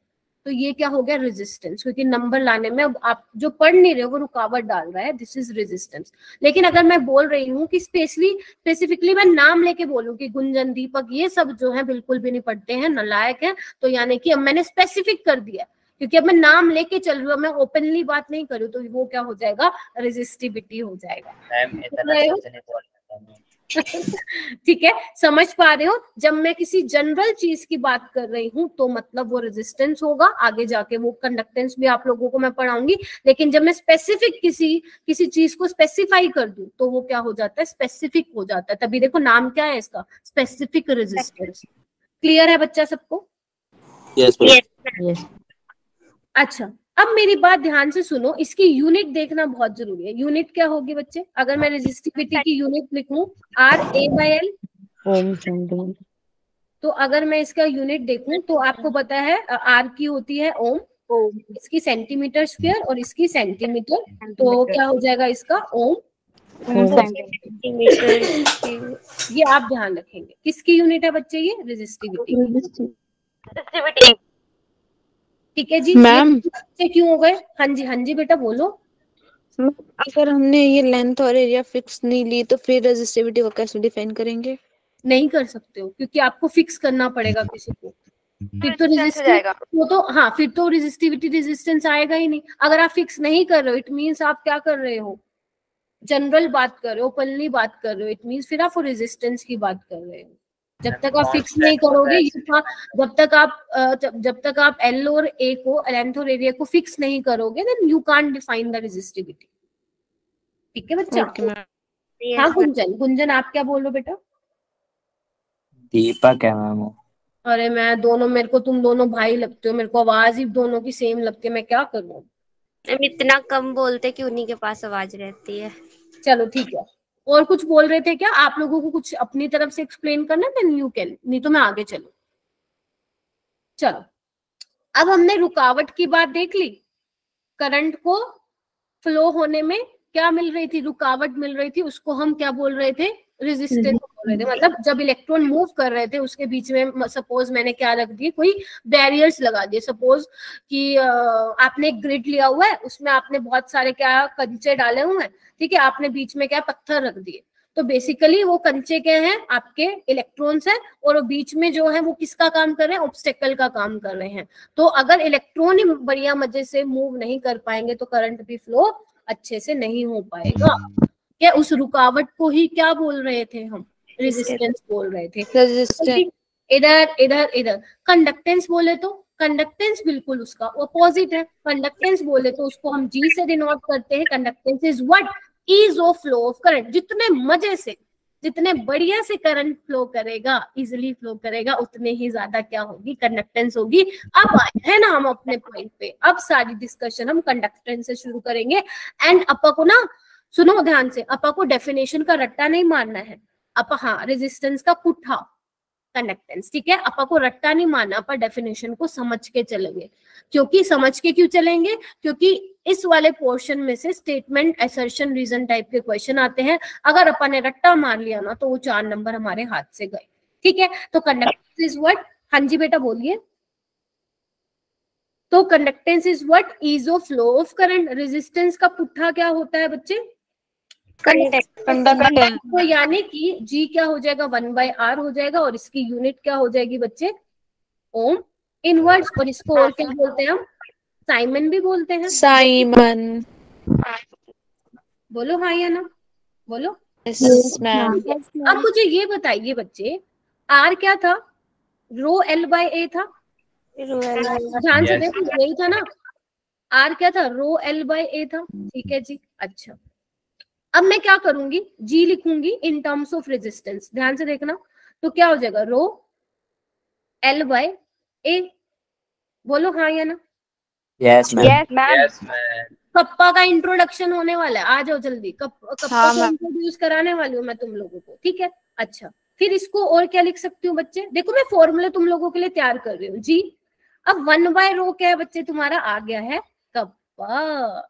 तो ये क्या हो गया, रेजिस्टेंस, क्योंकि नंबर लाने में अब आप जो पढ़ नहीं रहे हो वो रुकावट डाल रहा है, दिस इज रेजिस्टेंस। लेकिन अगर मैं बोल रही हूँ कि स्पेसिफिकली मैं नाम लेके बोलूँ कि गुंजन, दीपक, ये सब जो है बिल्कुल भी नहीं पढ़ते हैं, नालायक है, तो यानी कि अब मैंने स्पेसिफिक कर दिया, क्योंकि अब मैं नाम लेके चल रही हूँ, मैं ओपनली बात नहीं कर रही हूँ, तो वो क्या हो जाएगा, रेजिस्टिविटी हो जाएगा। ठीक है, समझ पा रहे हो? जब मैं किसी जनरल चीज की बात कर रही हूँ तो मतलब वो रेजिस्टेंस होगा, आगे जाके वो कंडक्टेंस भी आप लोगों को मैं पढ़ाऊंगी। लेकिन जब मैं स्पेसिफिक किसी चीज को स्पेसिफाई कर दूं तो वो क्या हो जाता है, स्पेसिफिक हो जाता है। तभी देखो नाम क्या है इसका, स्पेसिफिक रेजिस्टेंस। क्लियर है बच्चा सबको? यस। अच्छा, अब मेरी बात ध्यान से सुनो, इसकी यूनिट देखना बहुत जरूरी है। यूनिट क्या होगी बच्चे, अगर मैं रेजिस्टिविटी की यूनिट लिखूं RA/L, तो अगर मैं इसका यूनिट देखूं तो आपको पता है R की होती है ओम, इसकी सेंटीमीटर स्क्वायर और इसकी सेंटीमीटर, तो क्या हो जाएगा इसका ओम। ये आप ध्यान रखेंगे, किसकी यूनिट है बच्चे, ये रेजिस्टिविटी। ठीक है जी, मैम ये क्यों हो गए? हाँ जी, हाँ जी बेटा बोलो। अगर हमने ये लेंथ और एरिया फिक्स नहीं ली तो फिर रेजिस्टिविटी को कैसे डिफाइन करेंगे? नहीं कर सकते हो, क्योंकि आपको फिक्स करना पड़ेगा किसी को, फिर तो रेजिस्टिविटी तो हाँ, फिर तो रेजिस्टिविटी रेजिस्टेंस आएगा ही नहीं। अगर आप फिक्स नहीं कर रहे हो, इट मीन्स आप क्या कर रहे हो, जनरल बात कर रहे हो, ओपनली बात कर रहे हो, इट मीन्स फिर आप रेजिस्टेंस की बात कर रहे हो। जब तक आप फिक्स नहीं करोगे, जब तक आप एल और ए को, लेंथ और एरिया को फिक्स नहीं करोगे, then you can't define the resistivity. ठीक है बच्चा? हाँ गुंजन, आप क्या बोल रहे हो बेटा? दीपक है मैम। अरे मैं दोनों, मेरे को तुम दोनों भाई लगते हो, मेरे को आवाज ही दोनों की सेम लगती है, मैं क्या करूं। मैम इतना कम बोलते कि उन्हीं के पास आवाज रहती है। चलो ठीक है, और कुछ बोल रहे थे क्या आप लोगों को? कुछ अपनी तरफ से एक्सप्लेन करना है? यू कैन, नहीं तो मैं आगे चलूं। चलो, अब हमने रुकावट की बात देख ली। करंट को फ्लो होने में क्या मिल रही थी? रुकावट मिल रही थी, उसको हम क्या बोल रहे थे? रेजिस्टेंस बोल रहे थे। मतलब जब इलेक्ट्रॉन मूव कर रहे थे उसके बीच में सपोज मैंने क्या रख दिए, कोई बैरियर्स लगा दिए। सपोज कि आपने एक ग्रिड लिया हुआ है, उसमें आपने बहुत सारे क्या कंचे डाले हुए हैं, ठीक है, आपने बीच में क्या पत्थर रख दिए। तो बेसिकली वो कंचे क्या हैं? आपके इलेक्ट्रॉन्स हैं, और बीच में जो है वो किसका काम कर रहे हैं? ऑब्स्टेकल का काम कर रहे हैं। तो अगर इलेक्ट्रॉन ही बढ़िया मजे से मूव नहीं कर पाएंगे तो करंट भी फ्लो अच्छे से नहीं हो पाएगा। क्या उस रुकावट को ही क्या बोल रहे थे हम? रेजिस्टेंस बोल रहे थे। रेजिस्टेंस। इधर इधर इधर कंडक्टेंस बोले तो कंडक्टेंस बिल्कुल उसका अपोजिट है। कंडक्टेंस बोले तो उसको हम जी से डिनोट करते हैं। Conductance is what? Ease of flow of current. जितने मजे से, जितने बढ़िया से करंट फ्लो करेगा, इजिली फ्लो करेगा, उतने ही ज्यादा क्या होगी? कंडक्टेंस होगी। अब आए हैं ना हम अपने पॉइंट पे। अब सारी डिस्कशन हम कंडक्टेंस से शुरू करेंगे। एंड अपा को ना सुनो ध्यान से, अपा को डेफिनेशन का रट्टा नहीं मारना है। अपा हाँ रेजिस्टेंस का पुट्ठा कंडक्टेंस, ठीक है, अपा को रट्टा नहीं मारना, अपा डेफिनेशन को समझ के चलेंगे। क्योंकि समझ के क्यों चलेंगे? क्योंकि इस वाले पोर्शन में से स्टेटमेंट, असर्शन, रीजन टाइप के क्वेश्चन आते हैं। अगर अपन ने रट्टा मार लिया ना तो वो 4 नंबर हमारे हाथ से गए। ठीक है, तो कंडक्टेंस इज व्हाट? हाँ जी बेटा बोलिए। तो conductance is what? Ease of flow of current. Resistance का पुट्ठा क्या होता है बच्चे? कंडक्टेंस। तो यानी कि जी क्या हो जाएगा? 1/r हो जाएगा, और इसकी यूनिट क्या हो जाएगी बच्चे? Ohm inverse. और इसको और क्या बोलते हैं हम? साइमन भी बोलते हैं। साइमन। बोलो हाँ या ना, बोलो। Yes ma'am. अब मुझे ये बताइए बच्चे, आर क्या था? रो L/A था। ध्यान से देखो, यही था ना। आर क्या था? रो L/A था। ठीक है जी, अच्छा। अब मैं क्या करूंगी? जी लिखूंगी इन टर्म्स ऑफ रेजिस्टेंस। ध्यान से देखना, तो क्या हो जाएगा? रो L/A। बोलो हाँ या ना। Yes ma'am. Yes ma'am. Kappa का इंट्रोडक्शन होने वाला है, आ जाओ जल्दी। कप्पा हाँ, को इंट्रोड्यूस कराने वाली हूँ मैं तुम लोगों को, ठीक है। अच्छा, फिर इसको और क्या लिख सकती हूँ बच्चे? देखो मैं फॉर्मूले तुम लोगों के लिए तैयार कर रही हूँ जी। अब 1/रो क्या है बच्चे तुम्हारा? आ गया है कप्पा।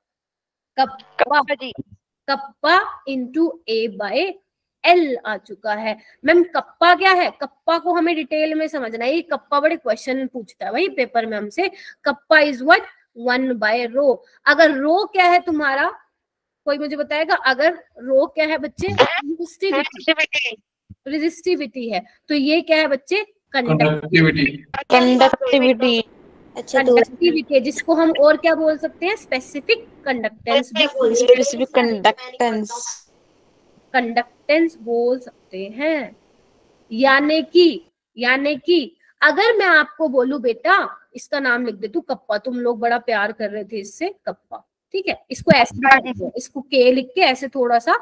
कप्पा जी। कप्पा इंटू A/L आ चुका है। मैम कप्पा क्या है? कप्पा को हमें डिटेल में समझना है। ये कप्पा बड़े क्वेश्चन पूछता है भाई पेपर में हमसे। Kappa is what? 1/रो। अगर रो क्या है तुम्हारा, कोई मुझे बताएगा? अगर रो क्या है बच्चे? रेजिस्टिविटी है। तो ये क्या है बच्चे? कंडक्टिविटी। कंडक्टिविटी। अच्छा कंडक्टिविटी, जिसको हम और क्या बोल सकते हैं? Specific conductance. Specific conductance. Conductance बोल सकते हैं। यानी कि अगर मैं आपको बोलूं बेटा इसका नाम लिख दे तू कप्पा, तुम लोग बड़ा प्यार कर रहे थे इससे, कप्पा, ठीक है, इसको ऐसे इसको के लिख के ऐसे थोड़ा सा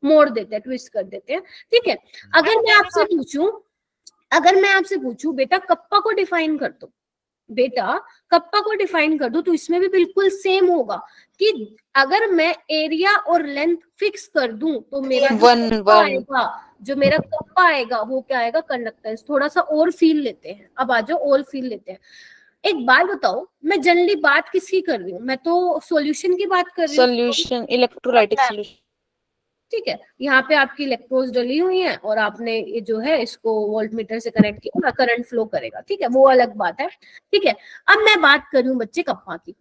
मोड़ देते हैं, ट्विस्ट कर देते हैं, ठीक है। अगर मैं आपसे पूछूं बेटा कप्पा को डिफाइन कर दो, बेटा कप्पा को डिफाइन कर दो, तो इसमें भी बिल्कुल सेम होगा कि अगर मैं एरिया और लेंथ फिक्स कर दूं तो मेरा जो मेरा कप्पा आएगा वो क्या आएगा? कंडक्टेंस। थोड़ा सा और फील लेते हैं, अब आ जाओ और फील लेते हैं। एक बात बताओ, मैं जनरली बात किसकी कर रही हूँ? मैं तो सॉल्यूशन की बात कर रही हूँ। Solution, electrolytic solution. ठीक है, यहाँ पे आपकी इलेक्ट्रोड्स डली हुई हैं और आपने ये जो है इसको वोल्टमीटर से कनेक्ट किया, करंट फ्लो करेगा, ठीक है, वो अलग बात है, ठीक है। अब मैं बात कर रही हूँ बच्चे कप्पा की।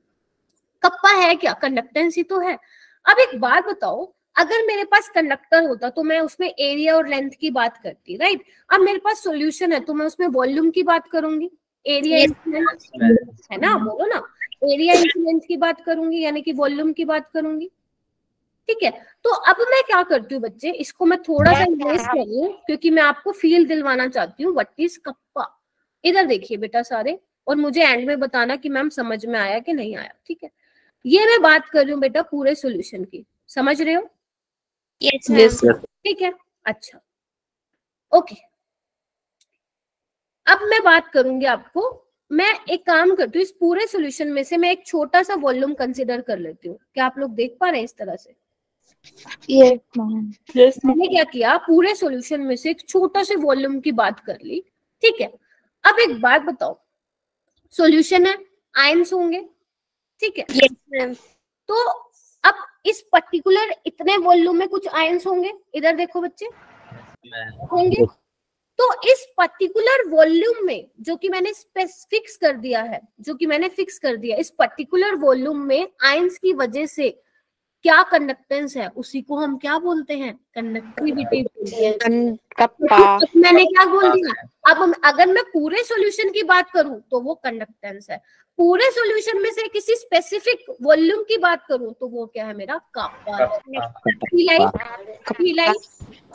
कप्पा है क्या? कंडक्टेंस ही तो है। अब एक बात बताओ, अगर मेरे पास कंडक्टर होता तो मैं उसमें एरिया और लेंथ की बात करती, राइट। अब मेरे पास सॉल्यूशन है तो मैं उसमें वॉल्यूम की बात करूंगी, एरिया है ना, बोलो ना, एरिया इंटू लेंथ की बात करूंगी, यानी कि वॉल्यूम की बात करूंगी, ठीक है। तो अब मैं क्या करती हूँ बच्चे, इसको मैं थोड़ा सा इरेज कर रही हूँ क्योंकि मैं आपको फील दिलवाना चाहती हूँ व्हाट इज कप्पा। इधर देखिए बेटा सारे, और मुझे एंड में बताना कि मैम समझ में आया कि नहीं आया, ठीक है। ये मैं बात कर रही हूँ बेटा पूरे सॉल्यूशन की, समझ रहे हो? यस ठीक है, अच्छा, ओके। अब मैं बात करूंगी आपको, मैं एक काम करती हूँ, इस पूरे सॉल्यूशन में से मैं एक छोटा सा वॉल्यूम कंसिडर कर लेती हूँ। क्या आप लोग देख पा रहे हैं इस तरह से? यस मैंने क्या किया, पूरे सॉल्यूशन में से एक छोटा से वॉल्यूम की बात कर ली, ठीक है। अब एक बात बताओ, सॉल्यूशन है, आयंस होंगे, ठीक है। Yes ma'am. तो अब इस पर्टिकुलर इतने वॉल्यूम में कुछ आयंस होंगे, इधर देखो बच्चे, होंगे। तो इस पर्टिकुलर वॉल्यूम में जो कि मैंने फिक्स कर दिया है, इस पर्टिकुलर वॉल्यूम में आयंस की वजह से क्या कंडक्टेंस है, उसी को हम क्या बोलते हैं, कंडक्टिविटी। मैंने क्या बोल दिया, अब अगर मैं पूरे सॉल्यूशन की बात करूं तो वो कंडक्टेंस है, पूरे सॉल्यूशन में से किसी स्पेसिफिक वॉल्यूम की बात करूं तो वो क्या है, मेरा कापा।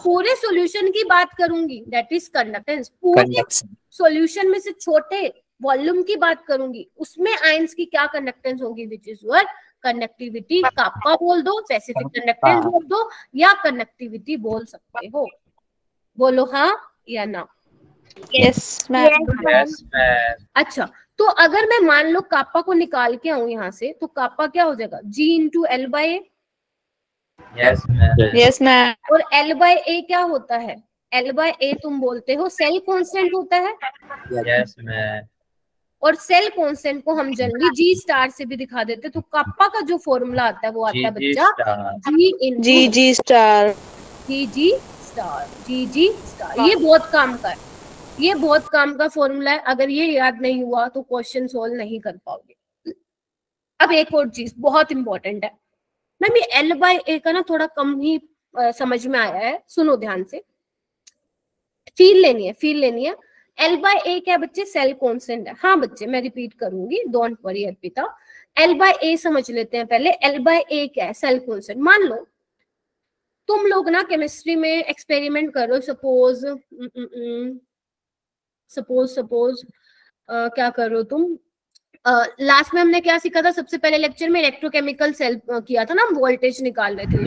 पूरे सॉल्यूशन की बात करूंगी दैट इज कंडक्टेंस, पूरे सॉल्यूशन में से छोटे वॉल्यूम की बात करूंगी उसमें आयंस की क्या कंडक्टेंस होगी, विच इज योर कंडक्टिविटी। कापा बोल दो, स्पेसिफिक कंडक्टेंस बोल दो, या कंडक्टिविटी बोल सकते हो। बोलो हाँ या ना। Yes ma'am. अच्छा, तो अगर मैं मान लो कापा को निकाल के आऊं यहाँ से, तो कापा क्या हो जाएगा, G into L by A. Yes ma'am. और एल बाई ए क्या होता है, एल बाई ए तुम बोलते हो सेल कांस्टेंट होता है। Yes ma'am. और सेल कांस्टेंट को हम जनरली जी स्टार से भी दिखा देते, तो कापा का जो फॉर्मूला आता है वो आता है बच्चा जी स्टार। ये बहुत काम का है, ये बहुत काम का फॉर्मूला है, अगर ये याद नहीं हुआ तो क्वेश्चन सोल्व नहीं कर पाओगे। अब एक और चीज बहुत इंपॉर्टेंट है मैम, ये एल बाई ए का ना थोड़ा कम ही समझ में आया है, सुनो ध्यान से, फील लेनी है। एल बाई ए क्या बच्चे, सेल कांस्टेंट है। हाँ बच्चे मैं रिपीट करूंगी, don't worry Arpita. L by A समझ लेते हैं पहले, एल बाई ए क्या है, सेल कांस्टेंट। मान लो तुम लोग ना केमिस्ट्री में एक्सपेरिमेंट करो, सपोज क्या करो तुम, लास्ट में हमने क्या सीखा था, सबसे पहले लेक्चर में इलेक्ट्रोकेमिकल सेल किया था ना, हम वोल्टेज निकाल रहे थे।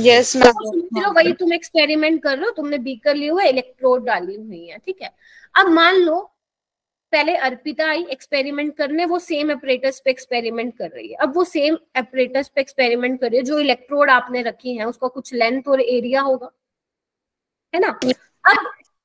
Yes ma'am. चलो वही तुम एक्सपेरिमेंट कर रहे हो, तुमने बीकर लिए हुए, इलेक्ट्रोड डाली हुई है, ठीक है। अब मान लो पहले अर्पिता आई एक्सपेरिमेंट करने, वो सेम एपरेटस पे एक्सपेरिमेंट कर रही है। अब वो सेम एपरेटस पे एक्सपेरिमेंट कर रही है, जो इलेक्ट्रोड आपने रखी है उसका कुछ लेंथ और एरिया होगा, है ना।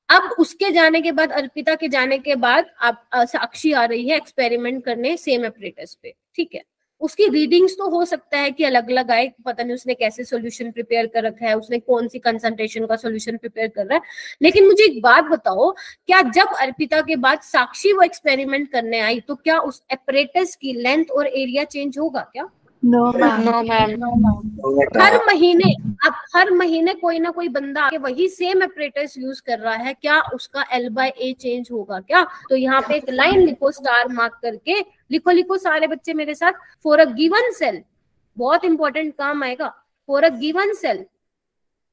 अब उसके जाने के बाद, अर्पिता के जाने के बाद आप साक्षी आ रही है एक्सपेरिमेंट करने सेम एपरेटस पे, ठीक है। उसकी रीडिंग्स तो हो सकता है कि अलग अलग आए, पता नहीं उसने कैसे सॉल्यूशन प्रिपेयर कर रखा है, उसने कौन सी कंसंट्रेशन का सॉल्यूशन प्रिपेयर कर रहा है। लेकिन मुझे एक बात बताओ, क्या जब अर्पिता के बाद साक्षी वो एक्सपेरिमेंट करने आई तो क्या उस एपरेटस की लेंथ और एरिया चेंज होगा क्या? No ma'am. हर महीने कोई ना कोई बंदा आके वही सेम एपरेटस यूज कर रहा है, क्या उसका एल बाई ए चेंज होगा क्या? तो यहाँ पे एक लाइन लिखो, स्टार मार्क करके लिखो सारे बच्चे मेरे साथ। फॉर अ गिवन सेल, बहुत इंपॉर्टेंट काम आएगा, for a given cell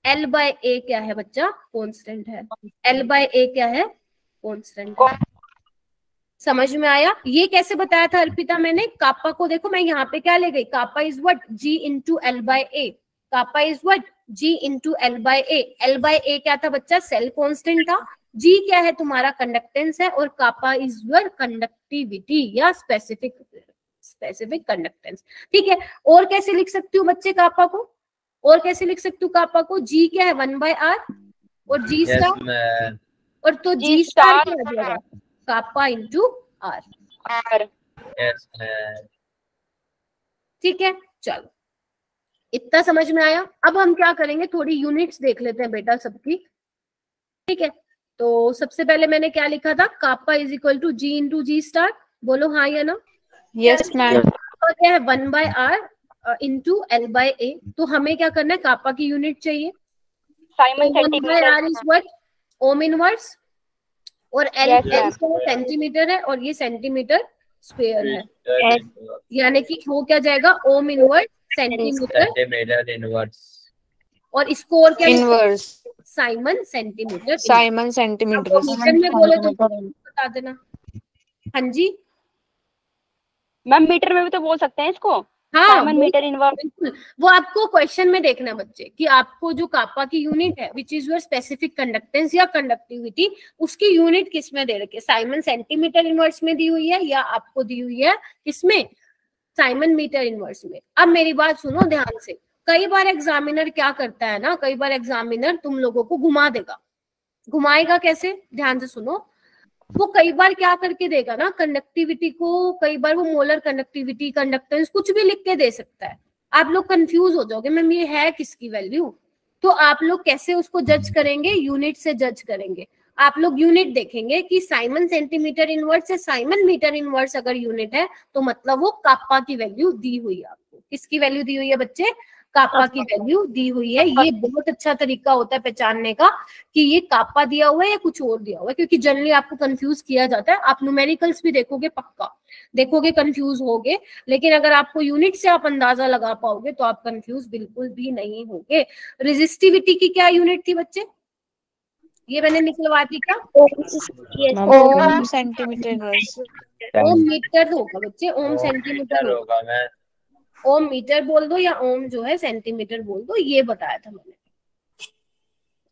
L by A क्या है बच्चा, कांस्टेंट है। एल बाई ए क्या है, कांस्टेंट है। समझ में आया? ये कैसे बताया था अर्पिता मैंने? कापा को देखो, मैं यहाँ पे क्या ले गई, kappa is what, G into L by A. Kappa is what, G into L by A. L by A क्या था बच्चा, सेल कांस्टेंट था। जी क्या है, तुम्हारा कंडक्टेंस है। और कापा इज योर कंडक्टिविटी या स्पेसिफिक कंडक्टेंस, ठीक है। और कैसे लिख सकती हूँ बच्चे कापा को, जी क्या है, 1/r और जी स्टार, और तो जी स्टार क्या हो जाएगा, कापा इंटू आर। ठीक है, चलो इतना समझ में आया। अब हम क्या करेंगे, थोड़ी यूनिट्स देख लेते हैं बेटा सबकी, ठीक है। तो सबसे पहले मैंने क्या लिखा था, kappa is equal to G into G star. बोलो हाँ या ना। Yes ma'am. क्या है, 1/r इंटू एल बाई ए। तो हमें क्या करना है, कापा की यूनिट चाहिए। 1/r is what, ohm inverse, और एल सेंटीमीटर है और ये सेंटीमीटर स्क्वायर है, यानी कि वो क्या जाएगा, ओम इनवर्स सेंटीमीटर इनवर्स, और इसको और क्या, इनवर्स साइमन सेंटीमीटर। में बोले तो बता देना। हाँ जी मैम, मीटर में भी तो बोल सकते हैं इसको। हाँ साइमन मीटर इनवर्स। बिल्कुल, वो आपको क्वेश्चन में देखना बच्चे कि आपको जो कापा की यूनिट है विच इज योर स्पेसिफिक कंडक्टेंस या कंडक्टिविटी, उसकी यूनिट किस में दे रखी है, साइमन सेंटीमीटर इनवर्स में दी हुई है या आपको दी हुई है किसमें, साइमन मीटर इनवर्स में। अब मेरी बात सुनो ध्यान से, कई बार एग्जामिनर क्या करता है ना, कई बार एग्जामिनर तुम लोगों को घुमा देगा। घुमाएगा कैसे, ध्यान से सुनो, वो कई बार क्या करके देगा ना, कंडक्टिविटी को कई बार वो मोलर कंडक्टिविटी, कंडक्टेंस कुछ भी लिख के दे सकता है। आप लोग कंफ्यूज हो जाओगे मैम ये है किसकी वैल्यू, तो आप लोग कैसे उसको जज करेंगे, यूनिट से जज करेंगे। आप लोग यूनिट देखेंगे कि साइमन सेंटीमीटर इनवर्स या साइमन मीटर इनवर्स अगर यूनिट है तो मतलब वो कापा की वैल्यू दी हुई है आपको। किसकी वैल्यू दी हुई है बच्चे, कापा की वैल्यू दी हुई है। ये बहुत अच्छा तरीका होता है पहचानने का कि ये कापा दिया हुआ है या कुछ और दिया हुआ है, क्योंकि जनरली आपको कंफ्यूज किया जाता है। आप न्यूमेरिकल्स भी देखोगे, पक्का देखोगे कंफ्यूज होगे, लेकिन अगर आपको यूनिट से आप अंदाजा लगा पाओगे तो आप कंफ्यूज बिल्कुल भी नहीं होगे। रेजिस्टिविटी की क्या यूनिट थी बच्चे, ये मैंने निकलवा दी क्या, ओम सेंटीमीटर इनवर्स। ओम मीटर होगा बच्चे, ओम सेंटीमीटर होगा। मैं ओम मीटर बोल दो या ओम जो है सेंटीमीटर बोल दो, ये बताया था मैंने।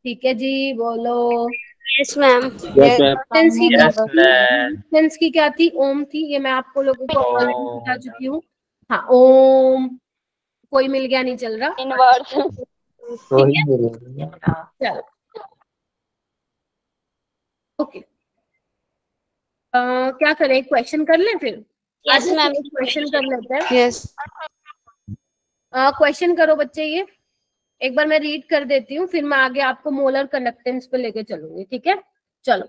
ठीक है जी, बोलो। Yes ma'am. रेजिस्टेंस की क्या थी, ओम थी, ये मैं आपको लोगों को ऑलरेडी बता चुकी हूँ। हाँ ओम, कोई मिल गया नहीं चल रहा, इनवर्स। चलो ओके। क्या करें, क्वेश्चन कर लें फिर। यस मैम, क्वेश्चन कर लेते हैं। यस क्वेश्चन करो बच्चे, ये एक बार मैं रीड कर देती हूँ, फिर मैं आगे आपको मोलर कंडक्टेंस पे लेके चलूंगी, ठीक है। चलो,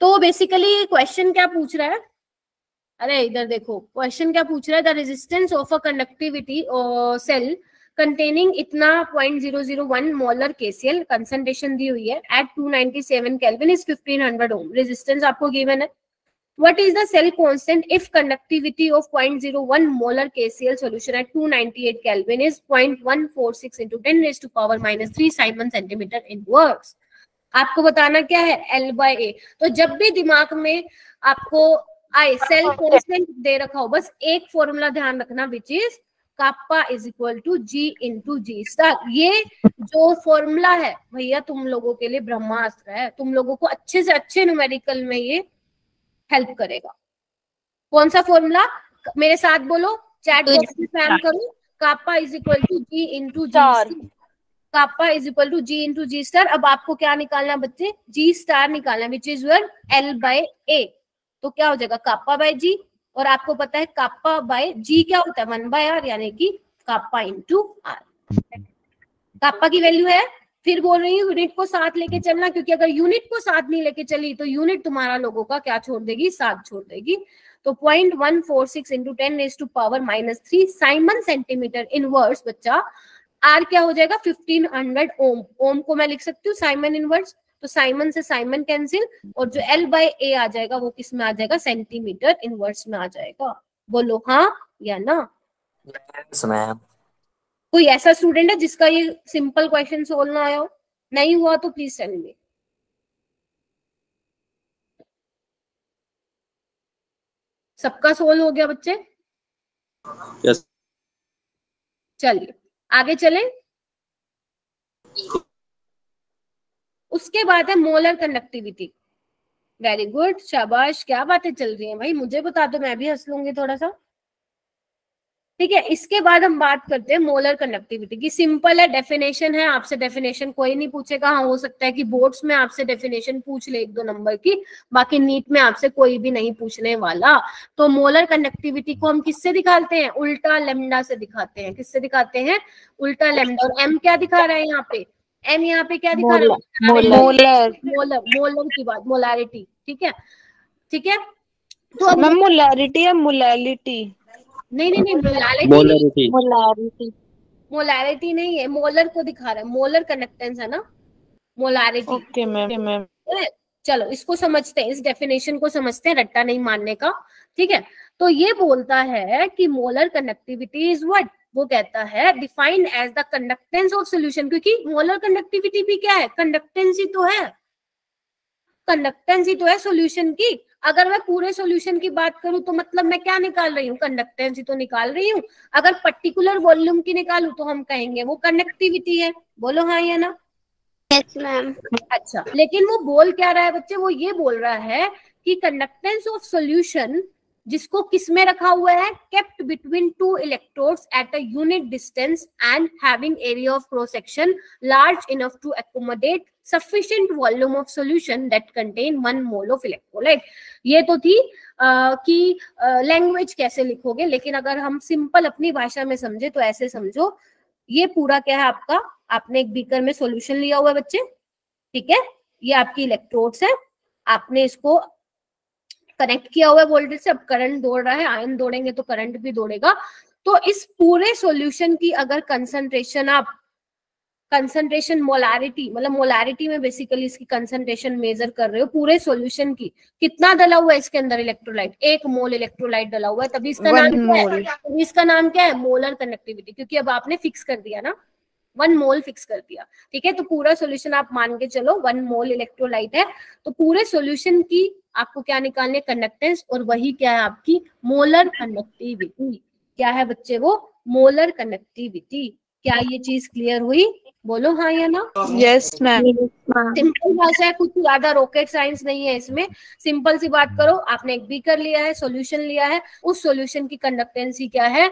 तो बेसिकली क्वेश्चन क्या पूछ रहा है, अरे इधर देखो, क्वेश्चन क्या पूछ रहा है, the resistance of a conductivity cell containing इतना 0.001 मोलर केसीएल, कंसंट्रेशन दी हुई है at 297 kelvin is 1500 ohm. Resistance आपको गिवन है। What is the cell constant if conductivity of 0.01 molar KCl solution at 298 Kelvin is 0.146 into 10 raised to power minus 3 Simon centimeter inverse? आपको बताना क्या है, L by A। तो जब भी दिमाग में आपको आए सेल कांस्टेंट दे रखा हो, बस एक फॉर्मूला ध्यान रखना, which is kappa is equal to G into G star. ये जो फॉर्मूला है भैया तुम लोगों के लिए ब्रह्मास्त्र है, तुम लोगों को अच्छे से अच्छे न्यूमेरिकल में ये हेल्प करेगा। कौन सा फॉर्मूला, मेरे साथ बोलो, चैट बॉक्स में स्पैम करो, kappa is equal to G into G, kappa is equal to G into G star. अब आपको क्या निकालना बच्चे, G स्टार निकालना, which is your L by A। तो क्या हो जाएगा, कापा बाय G, और आपको पता है कापा बाय G क्या होता है, 1 बाय R, यानी कि कापा इंटू R। कापा की वैल्यू है, फिर बोल रही हूँ यूनिट को साथ लेके चलना, क्योंकि अगर यूनिट को साथ नहीं लेके चली तो यूनिट तुम्हारा लोगों का क्या छोड़ देगी, साथ छोड़ देगी। तो 0.146 into 10 raise to power minus 3 siemens centimetre inverse बच्चा। आर क्या हो जाएगा, 1500 ओम। ओम को मैं लिख सकती हूँ साइमन इनवर्स, तो साइमन से साइमन कैंसिल, और जो L बाय A आ जाएगा वो किस में आ जाएगा, सेंटीमीटर इनवर्स में आ जाएगा। बोलो हाँ या ना। कोई ऐसा स्टूडेंट है जिसका ये सिंपल क्वेश्चन सोल्व ना आया हो, नहीं हुआ तो प्लीज टेल मी। सबका सोल्व हो गया बच्चे? यस। चलिए आगे चलें। उसके बाद है मोलर कंडक्टिविटी। वेरी गुड, शाबाश, क्या बातें चल रही हैं भाई, मुझे बता दो, मैं भी हंस लूंगी थोड़ा सा। ठीक है, इसके बाद हम बात करते हैं मोलर कंडक्टिविटी की। सिंपल है, डेफिनेशन है, आपसे डेफिनेशन कोई नहीं पूछेगा। हाँ हो सकता है कि बोर्ड्स में आपसे डेफिनेशन पूछ ले 1-2 नंबर की, बाकी नीट में आपसे कोई भी नहीं पूछने वाला। तो मोलर कंडक्टिविटी को हम किससे दिखाते हैं, उल्टा लेमडा से दिखाते हैं। किससे दिखाते हैं, उल्टा लेमडा। और एम क्या दिखा रहा है यहाँ पे, एम यहाँ पे क्या दिखा रहा है, मोलर। मोलर की बात, मोलारिटी। ठीक है, ठीक है। तो मोलारिटी या मोलालिटी, नहीं, मोलारिटी नहीं है, मोलर को दिखा रहा है, मोलर कंडक्टेंस है ना, मोलारिटी। Okay ma'am. चलो इसको समझते हैं, इस डेफिनेशन को समझते हैं, रट्टा नहीं मारने का। ठीक है, तो ये बोलता है कि मोलर कंडक्टिविटी इज व्हाट, वो कहता है defined as the conductance of solution. क्योंकि मोलर कंडक्टिविटी भी क्या है, कंडक्टेंस ही तो है, कंडक्टेंस ही तो है सॉल्यूशन की। अगर मैं पूरे सॉल्यूशन की बात करूं तो मतलब मैं क्या निकाल रही हूँ, कंडक्टेंस ही तो निकाल रही हूँ। अगर पर्टिकुलर वॉल्यूम की निकालूं तो हम कहेंगे वो कंडक्टिविटी है। बोलो हाँ या ना? Yes ma'am. अच्छा, लेकिन वो बोल क्या रहा है बच्चे, वो ये बोल रहा है कि कंडक्टेंस ऑफ सॉल्यूशन जिसको किस में रखा हुआ है, kept between two electrodes at a unit distance and having area of cross section large enough to accommodate sufficient volume of solution that contain 1 mole of electrolyte। ये तो थी कि लैंग्वेज कैसे लिखोगे, लेकिन अगर हम सिंपल अपनी भाषा में समझे तो ऐसे समझो, ये पूरा क्या है आपका, आपने एक बीकर में सॉल्यूशन लिया हुआ है बच्चे, ठीक है, ये आपकी इलेक्ट्रोड्स है, आपने इसको कनेक्ट किया हुआ है वोल्टेज से, अब करंट दौड़ रहा है, आयन दौड़ेंगे तो करंट भी दौड़ेगा। तो इस पूरे सॉल्यूशन की अगर कंसंट्रेशन आप कंसंट्रेशन मोलारिटी, मतलब मोलारिटी में बेसिकली इसकी कंसंट्रेशन मेजर कर रहे हो पूरे सॉल्यूशन की, कितना डला हुआ है इसके अंदर इलेक्ट्रोलाइट, 1 मोल इलेक्ट्रोलाइट डला हुआ है, तभी इसका नाम क्या है, तभी इसका नाम क्या है, मोलर कंडक्टिविटी, क्योंकि अब आपने फिक्स कर दिया ना, 1 मोल फिक्स कर दिया, ठीक है। तो पूरा सॉल्यूशन आप मान के चलो 1 मोल इलेक्ट्रोलाइट है, तो पूरे सॉल्यूशन की आपको क्या निकालनी है, कंडक्टेंस, और वही क्या है आपकी मोलर कंडक्टिविटी। क्या है बच्चे वो, मोलर कंडक्टिविटी। क्या ये चीज क्लियर हुई? बोलो हाँ या ना? Yes ma'am. सिंपल भाषा है, कुछ ज्यादा रॉकेट साइंस नहीं है इसमें, सिंपल सी बात करो, आपने एक बीकर लिया है, सॉल्यूशन लिया है, उस सॉल्यूशन की कंडक्टेंसी क्या है,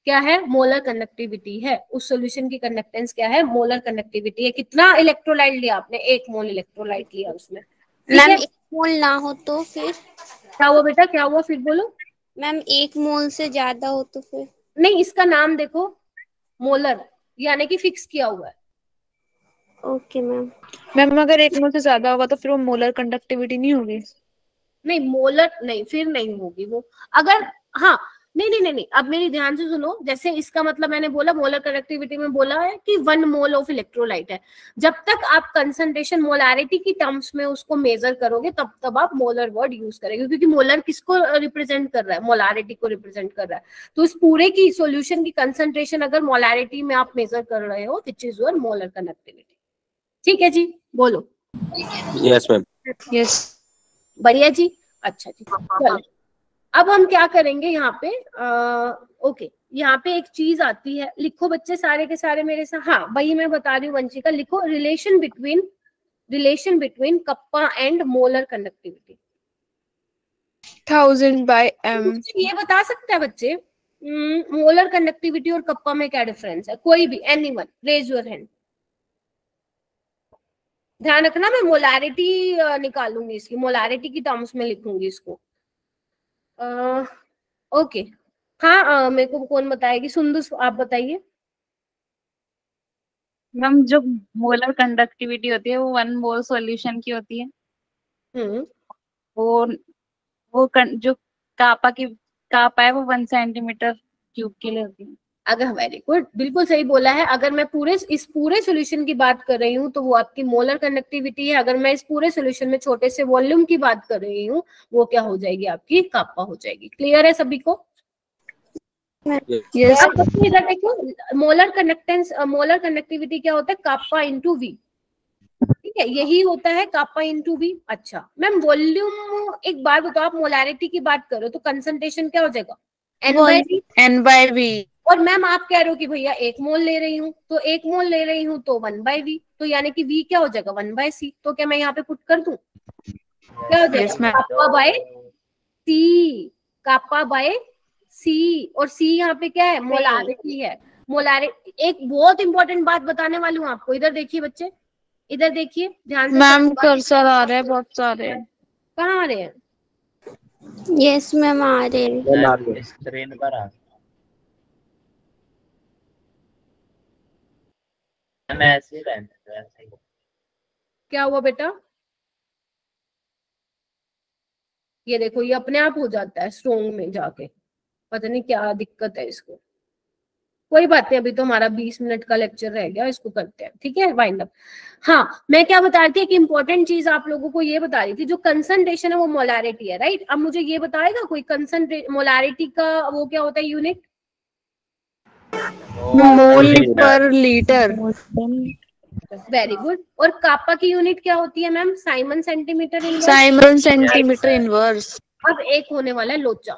क्या है, मोलर कंडक्टिविटी है, उस सॉल्यूशन की कंडक्टेंस क्या है, मोलर कंडक्टिविटी है। कितना इलेक्ट्रोलाइट लिया आपने, 1 मोल इलेक्ट्रोलाइट लिया उसमें। मैम 1 मोल ना हो तो फिर क्या हुआ बेटा, क्या हुआ फिर बोलो। मैम 1 मोल से ज्यादा हो तो फिर? नहीं, इसका नाम देखो मोलर, यानी कि फिक्स किया हुआ है। Okay ma'am. मैम अगर 1 मोल से ज्यादा होगा तो फिर वो मोलर कंडक्टिविटी नहीं होगी? नहीं, मोलर नहीं, फिर नहीं होगी वो। अगर हाँ, नहीं नहीं नहीं नहीं, अब मेरी ध्यान से सुनो, जैसे इसका मतलब मैंने बोला मोलर कंडक्टिविटी में बोला है कि 1 मोल ऑफ इलेक्ट्रोलाइट है, जब तक आप कंसंट्रेशन मोलारिटी की टर्म्स में उसको मेजर करोगे तब आप मोलर वर्ड यूज करेंगे, क्योंकि मोलर किसको रिप्रेजेंट कर रहा है, मोलारिटी को रिप्रेजेंट कर रहा है। तो इस पूरे की सोल्यूशन की कंसंट्रेशन अगर मोलारिटी में आप मेजर कर रहे हो, विच इज योर मोलर कंडक्टिविटी। ठीक है जी, बोलो। Yes ma'am. यस। बढ़िया जी, अच्छा जी, चलो अब हम क्या करेंगे यहाँ पे, ओके, यहाँ पे एक चीज आती है, लिखो बच्चे सारे के सारे मेरे साथ, हाँ वही मैं बता रही हूँ वंशिका, लिखो relation between kappa and molar conductivity. 1000/m। ये बता सकते हैं बच्चे मोलर कंडक्टिविटी और कप्पा में क्या डिफरेंस है? कोई भी, एनीवन, रेज योर हैंड। ध्यान रखना मैं मोलारिटी निकालूंगी, इसकी मोलारिटी की टर्म्स में लिखूंगी इसको। ओके, हाँ मेरे को कौन बताएगी, सुंदर आप बताइए। मैम जो मोलर कंडक्टिविटी होती है वो 1 मोल सॉल्यूशन की होती है। वो जो कापा है वो 1 सेंटीमीटर क्यूब के लिए होती है। अगर वेरी गुड, बिल्कुल सही बोला है। अगर मैं इस पूरे सॉल्यूशन की बात कर रही हूँ तो वो आपकी मोलर कंडक्टिविटी है। अगर मैं इस पूरे सॉल्यूशन में छोटे से वॉल्यूम की बात कर रही हूँ, वो क्या हो जाएगी, आपकी कापा हो जाएगी। क्लियर है सभी को? यस। अब इधर देखो, मोलर कंडक्टिविटी क्या होता है, कापा इंटू वी, ठीक है, यही होता है कापा इंटू वी। अच्छा मैम वॉल्यूम, एक बार बताओ, आप मोलारिटी की बात करो तो कंसंट्रेशन क्या हो जाएगा, N/V। और मैम आप कह रहे हो कि भैया 1 मोल ले रही हूँ, तो 1 मोल ले रही हूँ तो 1/V, तो यानी कि V क्या हो जाएगा, 1/C। तो क्या मैं यहाँ पे पुट कर दूं, क्या हो जाएगा, कापा बाय C, कापा बाय C, और C यहाँ पे क्या है, मोलारिटी है। मोलारिटी, एक बहुत इंपॉर्टेंट बात बताने वाली हूँ आपको, इधर देखिए बच्चे, इधर देखिए ध्यान से। मैम कर्सर आ रहे हैं, बहुत सारे। कहाँ आ रहे हैं? यस मैम आ रहे हैं, स्क्रीन पर आ, ऐसे ही रहने दो। क्या हुआ बेटा? ये देखो, ये अपने आप हो जाता है स्ट्रोंग में जाके, पता नहीं क्या दिक्कत है इसको। कोई बात नहीं, अभी तो हमारा 20 मिनट का लेक्चर रह गया, इसको करते हैं, ठीक है, वाइंड अप। हाँ, मैं क्या बता रही थी, एक इंपॉर्टेंट चीज आप लोगों को ये बता रही थी, जो कंसंट्रेशन है वो मोलारिटी है, राइट। अब मुझे ये बताएगा कोई, मोलारिटी का वो क्या होता है यूनिट, मोल पर लीटर। Very good. और कापा की यूनिट क्या होती है ma'am? Simon centimetre inverse. Simon centimetre inverse. अब एक होने वाला है लोचा।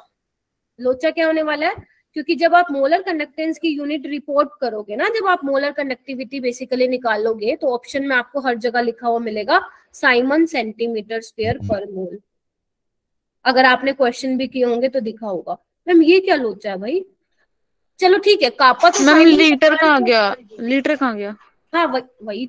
लोचा क्या होने वाला है? क्योंकि जब आप मोलर कंडक्टेंस की यूनिट रिपोर्ट करोगे ना, जब आप मोलर कंडक्टिविटी बेसिकली निकालोगे, तो ऑप्शन में आपको हर जगह लिखा हुआ मिलेगा साइमन सेंटीमीटर स्क्वायर पर मोल। अगर आपने क्वेश्चन भी किए होंगे तो दिखा होगा। मैम ये क्या लोचा है भाई? चलो ठीक है, कापा तो मैम लीटर कहाँ गया? लीटर कहाँ गया? हाँ वही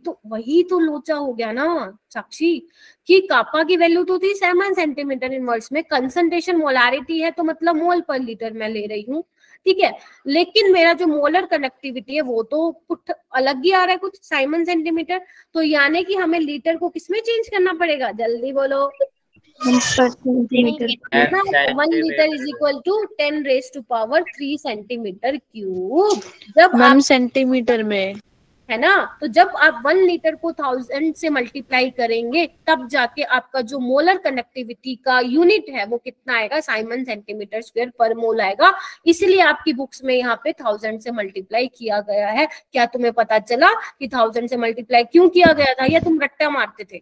तो लोचा हो गया ना साक्षी, कि कापा की वैल्यू तो थी 7 सेंटीमीटर इनवर्स में, कंसंट्रेशन मोलारिटी है तो मतलब मोल पर लीटर मैं ले रही हूँ, ठीक है। लेकिन मेरा जो मोलर कंडक्टिविटी है वो तो कुछ अलग ही आ रहा है, कुछ साइमन सेंटीमीटर। तो यानी कि हमें लीटर को किसमें चेंज करना पड़ेगा? जल्दी बोलो। 1 litre is equal to 10⁻³ centimetre cube. जब मैम आप सेंटीमीटर में है ना, तो जब आप 1 लीटर को 1000 से मल्टीप्लाई करेंगे तब जाके आपका जो मोलर कंडक्टिविटी का यूनिट है वो कितना आएगा? साइमन सेंटीमीटर स्क्वायर पर मोल आएगा। इसलिए आपकी बुक्स में यहाँ पे 1000 से मल्टीप्लाई किया गया है। क्या तुम्हें पता चला कि 1000 से मल्टीप्लाई क्यों किया गया था, या तुम रट्टा मारते थे?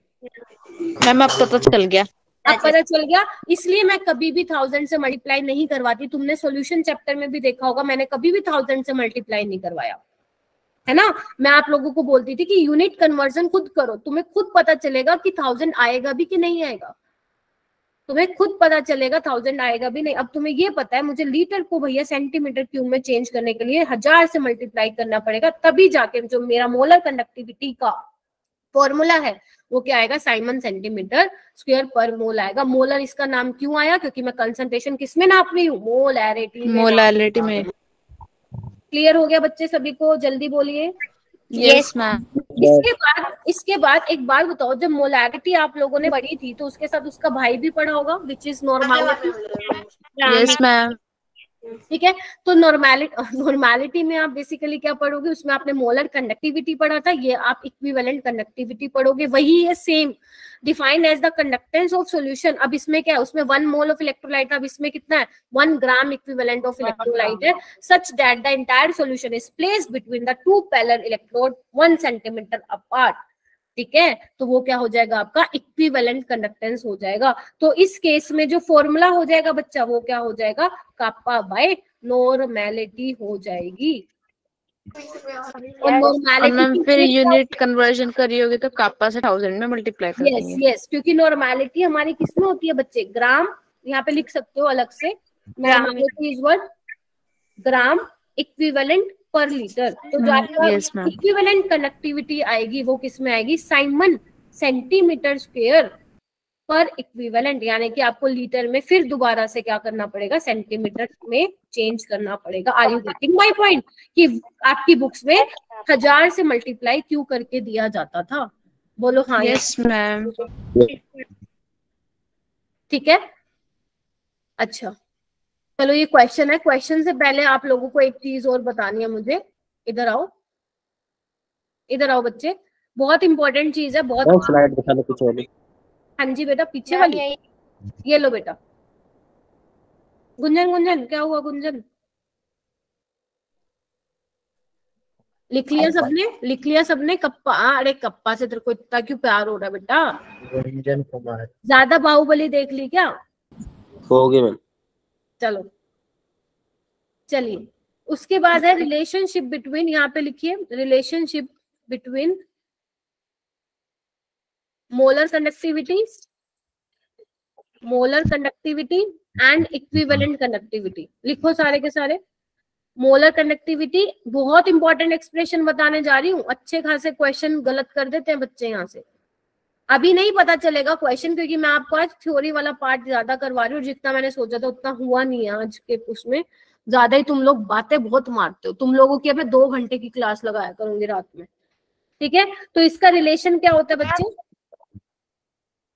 मैम अब पता चल गया। अब पता चल गया। इसलिए मैं कभी भी 1000 से मल्टीप्लाई नहीं करवाती। तुमने सॉल्यूशन चैप्टर में भी देखा होगा, मैंने कभी भी 1000 से मल्टीप्लाई नहीं करवाया, है ना। मैं आप लोगों को बोलती थी कि यूनिट कन्वर्जन खुद करो, तुम्हें खुद पता चलेगा कि 1000 आएगा भी कि नहीं आएगा। तुम्हें खुद पता चलेगा 1000 आएगा भी नहीं। अब तुम्हें ये पता है मुझे लीटर को भैया सेंटीमीटर क्यूब में चेंज करने के लिए 1000 से मल्टीप्लाई करना पड़ेगा, तभी जाके जो मेरा मोलर कंडक्टिविटी का फॉर्मूला है वो क्या आएगा? साइमन सेंटीमीटर स्क्वायर पर मोल आएगा। मोलर इसका नाम क्यों आया? क्योंकि मैं कंसंट्रेशन किसमें नाप रही हूँ? मोलैरिटी में। क्लियर हो गया बच्चे सभी को? जल्दी बोलिए। Yes ma'am. इसके बाद एक बात बताओ, जब मोलैरिटी आप लोगों ने पढ़ी थी तो उसके साथ उसका भाई भी पढ़ा होगा, which is normality. Yes ma'am. ठीक है, तो नॉर्मलिटी में आप बेसिकली क्या पढ़ोगे? उसमें आपने मोलर कंडक्टिविटी पढ़ा था, ये आप इक्विवेलेंट कंडक्टिविटी पढ़ोगे। वही है same, defined as the conductance of solution. अब इसमें क्या है? उसमें 1 मोल ऑफ इलेक्ट्रोलाइट, अब इसमें कितना है? 1 ग्राम इक्विवेलेंट ऑफ इलेक्ट्रोलाइट है, such that the entire solution is placed between the 2 parallel electrode 1 centimetre apart. ठीक है, तो वो क्या हो जाएगा? आपका इक्विवेलेंट कंडक्टेंस हो जाएगा। तो इस केस में जो फॉर्मूला हो जाएगा बच्चा, वो क्या हो जाएगा? कापा बाय नॉर्मैलिटी हो जाएगी। और नॉर्मैलिटी फिर यूनिट कन्वर्जन करी होगी तो कापा से 1000 में मल्टीप्लाई कर देंगे। यस, क्योंकि नॉर्मैलिटी हमारी किसमें होती है बच्चे? ग्राम, यहाँ पे लिख सकते हो अलग से, normality is what? Gram equivalent पर लीटर। तो जो आपका इक्विवेलेंट कंडक्टिविटी आएगी वो किसमें आएगी? साइमन सेंटीमीटर स्क्वायर पर इक्विवेलेंट, यानी कि आपको लीटर में फिर दोबारा से क्या करना पड़ेगा? सेंटीमीटर में चेंज करना पड़ेगा। Are you getting my point? कि आपकी बुक्स में 1000 से मल्टीप्लाई क्यों करके दिया जाता था? बोलो हाँ। Yes ma'am. ठीक है, अच्छा चलो ये क्वेश्चन है। क्वेश्चन से पहले आप लोगों को एक चीज और बतानी है मुझे। इधर आओ, इधर आओ बच्चे, बहुत इंपॉर्टेंट चीज है। बहुत स्लाइड दिखा लो पीछे वाली। हाँ जी बेटा, पीछे वाली ये लो बेटा। गुंजन क्या हुआ? गुंजन लिख लिया सबने? लिख लिया सबने? कप्पा, अरे कप्पा से तेरे को इतना क्यों प्यार हो रहा है बेटा? गुंजन कुमार। ज्यादा बाहुबली देख ली क्या? हो गए मैम। चलो चलिए, उसके बाद है रिलेशनशिप बिटवीन, यहाँ पे लिखिए relationship between molar conductivity and equivalent conductivity. लिखो सारे के सारे। मोलर कंडक्टिविटी, बहुत इंपॉर्टेंट एक्सप्रेशन बताने जा रही हूँ। अच्छे खासे क्वेश्चन गलत कर देते हैं बच्चे यहाँ से। अभी नहीं पता चलेगा क्वेश्चन, क्योंकि मैं आपको आज थ्योरी वाला पार्ट ज्यादा करवा रही हूँ। जितना मैंने सोचा था उतना हुआ नहीं है आज के उसमें। ज्यादा ही तुम लोग बातें बहुत मारते हो। तुम लोगों की मैं 2 घंटे की क्लास लगाया करूंगी रात में, ठीक है। तो इसका रिलेशन क्या होता है बच्चे?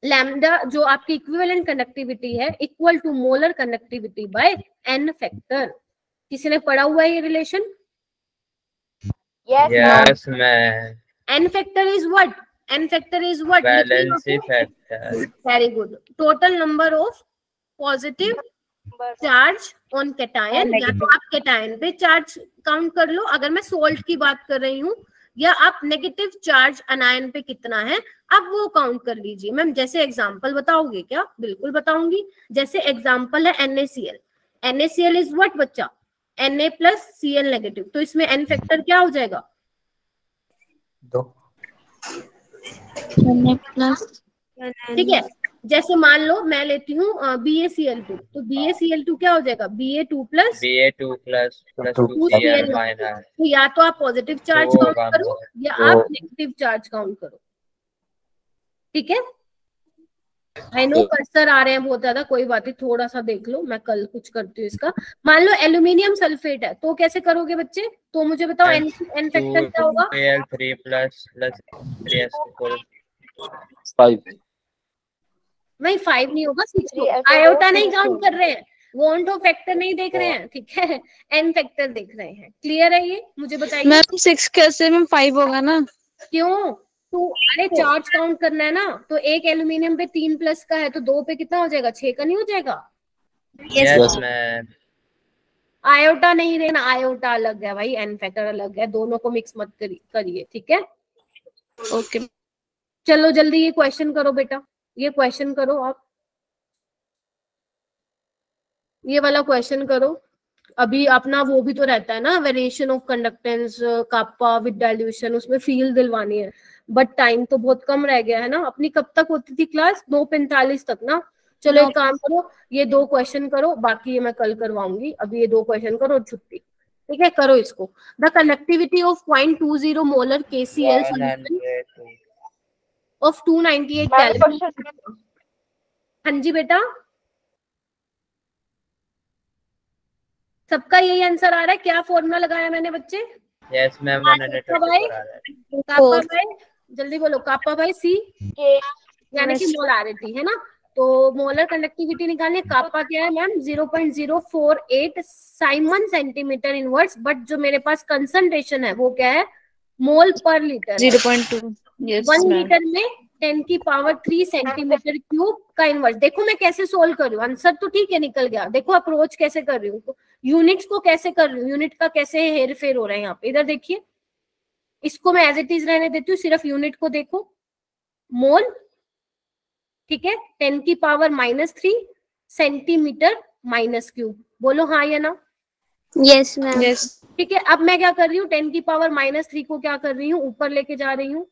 लैम्डा जो आपकी इक्विवेलेंट कंडक्टिविटी है equal to molar conductivity by n factor. किसी ने पढ़ा हुआ है ये relation? Yes ma'am. n factor is what? n factor is what? Valency factor. Very good. Total number of positive charge on cation, या तो आप कैटायन पे चार्ज काउंट कर लो। अगर मैं सोल्ट की बात कर रही हूँ, या आप नेगेटिव चार्ज अनायन पे कितना है आप वो काउंट कर लीजिए। मैम जैसे एग्जांपल बताओगे क्या? बिल्कुल बताऊंगी। जैसे एग्जांपल है NaCl। NaCl इज व्हाट बच्चा? Na plus Cl negative. तो इसमें n फैक्टर क्या हो जाएगा? 2 Na plus ठीक है। जैसे मान लो मैं लेती हूँ BaCl2, तो BaCl2 क्या हो जाएगा? Ba2 plus Ba2 plus 2Cl minus. तो या तो आप पॉजिटिव चार्ज काउंट करो या आप नेगेटिव चार्ज काउंट करो। ठीक है। आई नो कर्सर आ रहे हैं बहुत ज्यादा, कोई बात नहीं, थोड़ा सा देख लो, मैं कल कुछ करती हूँ इसका। मान लो एल्यूमिनियम सल्फेट है, तो कैसे करोगे बच्चे? तो मुझे बताओ एन फैक्टर क्या होगा? Al3 प्लस 3s4 5 नहीं 5 नहीं होगा, 6 आयोटा नहीं काउंट कर रहे हैं, वॉन्ट ऑफ फैक्टर नहीं देख रहे हैं, ठीक है, एन फैक्टर देख रहे हैं। क्लियर है ये? मुझे बताइए। मैम 6 कैसे मैम 5 होगा ना? क्यों? तो अरे चार्ज काउंट करना है ना, तो एक एल्यूमिनियम पे 3 प्लस का है तो 2 पे कितना हो जाएगा? 6 का नहीं हो जाएगा? Yes ma'am. आयोटा नहीं लेना, आयोटा अलग है भाई, एन फैक्टर अलग है, दोनों को मिक्स मत करिए, ठीक है। ओके चलो जल्दी ये क्वेश्चन करो बेटा, ये क्वेश्चन करो आप, ये वाला क्वेश्चन करो। अभी अपना वो भी तो रहता है ना, variation of conductance kappa with dilution, उसमें फील दिलवानी है, बट टाइम तो बहुत कम रह गया है ना। अपनी कब तक होती थी क्लास? 9:45 तक ना। चलो एक काम करो, ये 2 क्वेश्चन करो, बाकी ये मैं कल करवाऊंगी। अभी ये 2 क्वेश्चन करो और छुट्टी, ठीक है। करो इसको। The conductivity of 0.20 molar KCl of 298 calorie. हाँ जी बेटा, सबका यही आंसर आ रहा है? क्या फॉर्मूला लगाया मैंने बच्चे? Yes ma'am. कापा बाय, जल्दी बोलो, कापा बाय C यानी कि मोलारिटी है ना। तो मोलर कंडक्टिविटी निकालने, कापा क्या है ma'am? 0.048 Simon centimetre inverse, but जो मेरे पास कंसंट्रेशन है वो क्या है? मोल पर लीटर 0.2। यस 1 लीटर में 10 की पावर 3 सेंटीमीटर क्यूब का इनवर्स। देखो मैं कैसे सोल्व कर रही हूँ, आंसर तो ठीक है निकल गया। देखो अप्रोच कैसे कर रही हूँ, यूनिट्स को कैसे कर रही हूँ, यूनिट का कैसे हेर फेर हो रहा है यहाँ पे। इधर देखिए, इसको मैं एज इट इज रहने देती हूँ, सिर्फ यूनिट को देखो, मोल, ठीक है, 10 की पावर -3 सेंटीमीटर माइनस क्यूब। बोलो हाँ या ना? Yes ma'am. यस ठीक है। अब मैं क्या कर रही हूँ? 10 की पावर -3 को क्या कर रही हूँ? ऊपर लेके जा रही हूँ,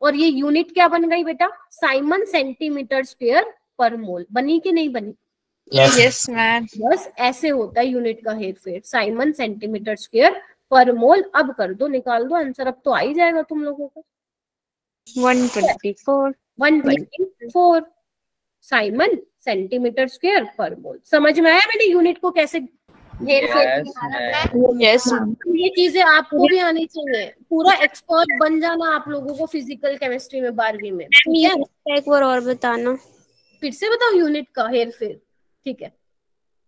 और ये यूनिट क्या बन गई बेटा? साइमन सेंटीमीटर स्क्वायर पर मोल। बनी कि नहीं बनी? Yes ma'am. बस ऐसे होता है यूनिट का हेरफेर, साइमन सेंटीमीटर स्क्वायर पर मोल। अब कर दो, निकाल दो आंसर, अब तो आ ही जाएगा तुम लोगों को। 124 साइमन सेंटीमीटर स्क्वायर पर मोल। समझ में आया मैंने यूनिट को कैसे हेरफेर? यस ये चीजें आपको भी आनी चाहिए, पूरा एक्सपर्ट बन जाना आप लोगों को फिजिकल केमिस्ट्री में 12वीं में, ठीक है। एक बार और बताना, फिर से बताओ यूनिट का हेरफेर, ठीक है।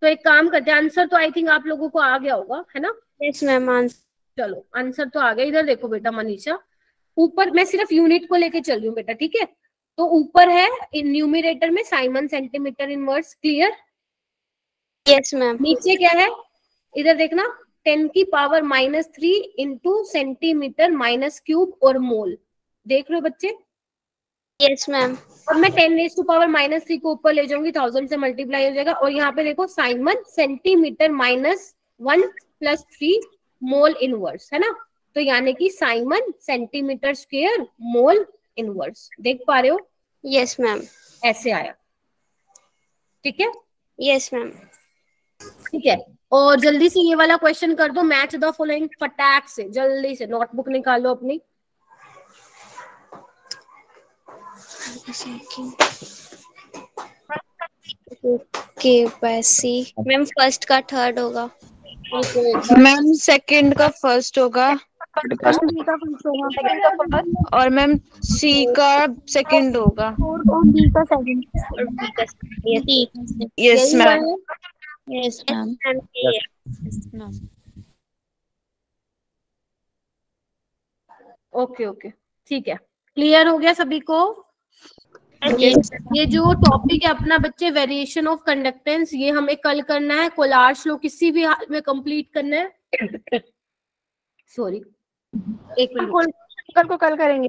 तो एक काम करते हैं, आंसर तो आई थिंक आप लोगों को आ गया होगा, है ना? Yes ma'am. चलो आंसर तो आ गया। इधर देखो बेटा मनीषा, ऊपर मैं सिर्फ यूनिट को लेके चल रही हूँ बेटा, ठीक है। तो ऊपर है न्यूमरेटर में Simon centimetre inverse, clear? Yes ma'am. नीचे क्या है? इधर देखना, 10 की power -3 into centimetre minus cube और मोल। देख रहे हो बच्चे? Yes ma'am. और मैं 10⁻³ को ऊपर ले जाऊंगी, 1000 से मल्टीप्लाई हो जाएगा, और यहाँ पे देखो साइमन सेंटीमीटर -1 + 3 मोल इनवर्स, है ना। तो यानी कि Simon centimetre square mole inverse. देख पा रहे हो? Yes ma'am. ऐसे आया, ठीक है। Yes ma'am. ठीक है, और जल्दी से ये वाला क्वेश्चन कर दो, मैच द फॉलोइंग, फटाक से जल्दी से नोटबुक निकालो अपनी। ओके वैसी मैम, फर्स्ट का थर्ड होगा। मैम सेकंड का फर्स्ट होगा, और मैम सी का सेकंड होगा, डी का second. Yes ma'am. Yes ma'am. Okay okay, ठीक है, क्लियर हो गया सभी को? ये जो टॉपिक है अपना बच्चे, वेरिएशन ऑफ कंडक्टेंस, ये हमें कल करना है। कोलार्स लो किसी भी हाल में कंप्लीट करना है। सॉरी, एक मिनट, कल को कल करेंगे।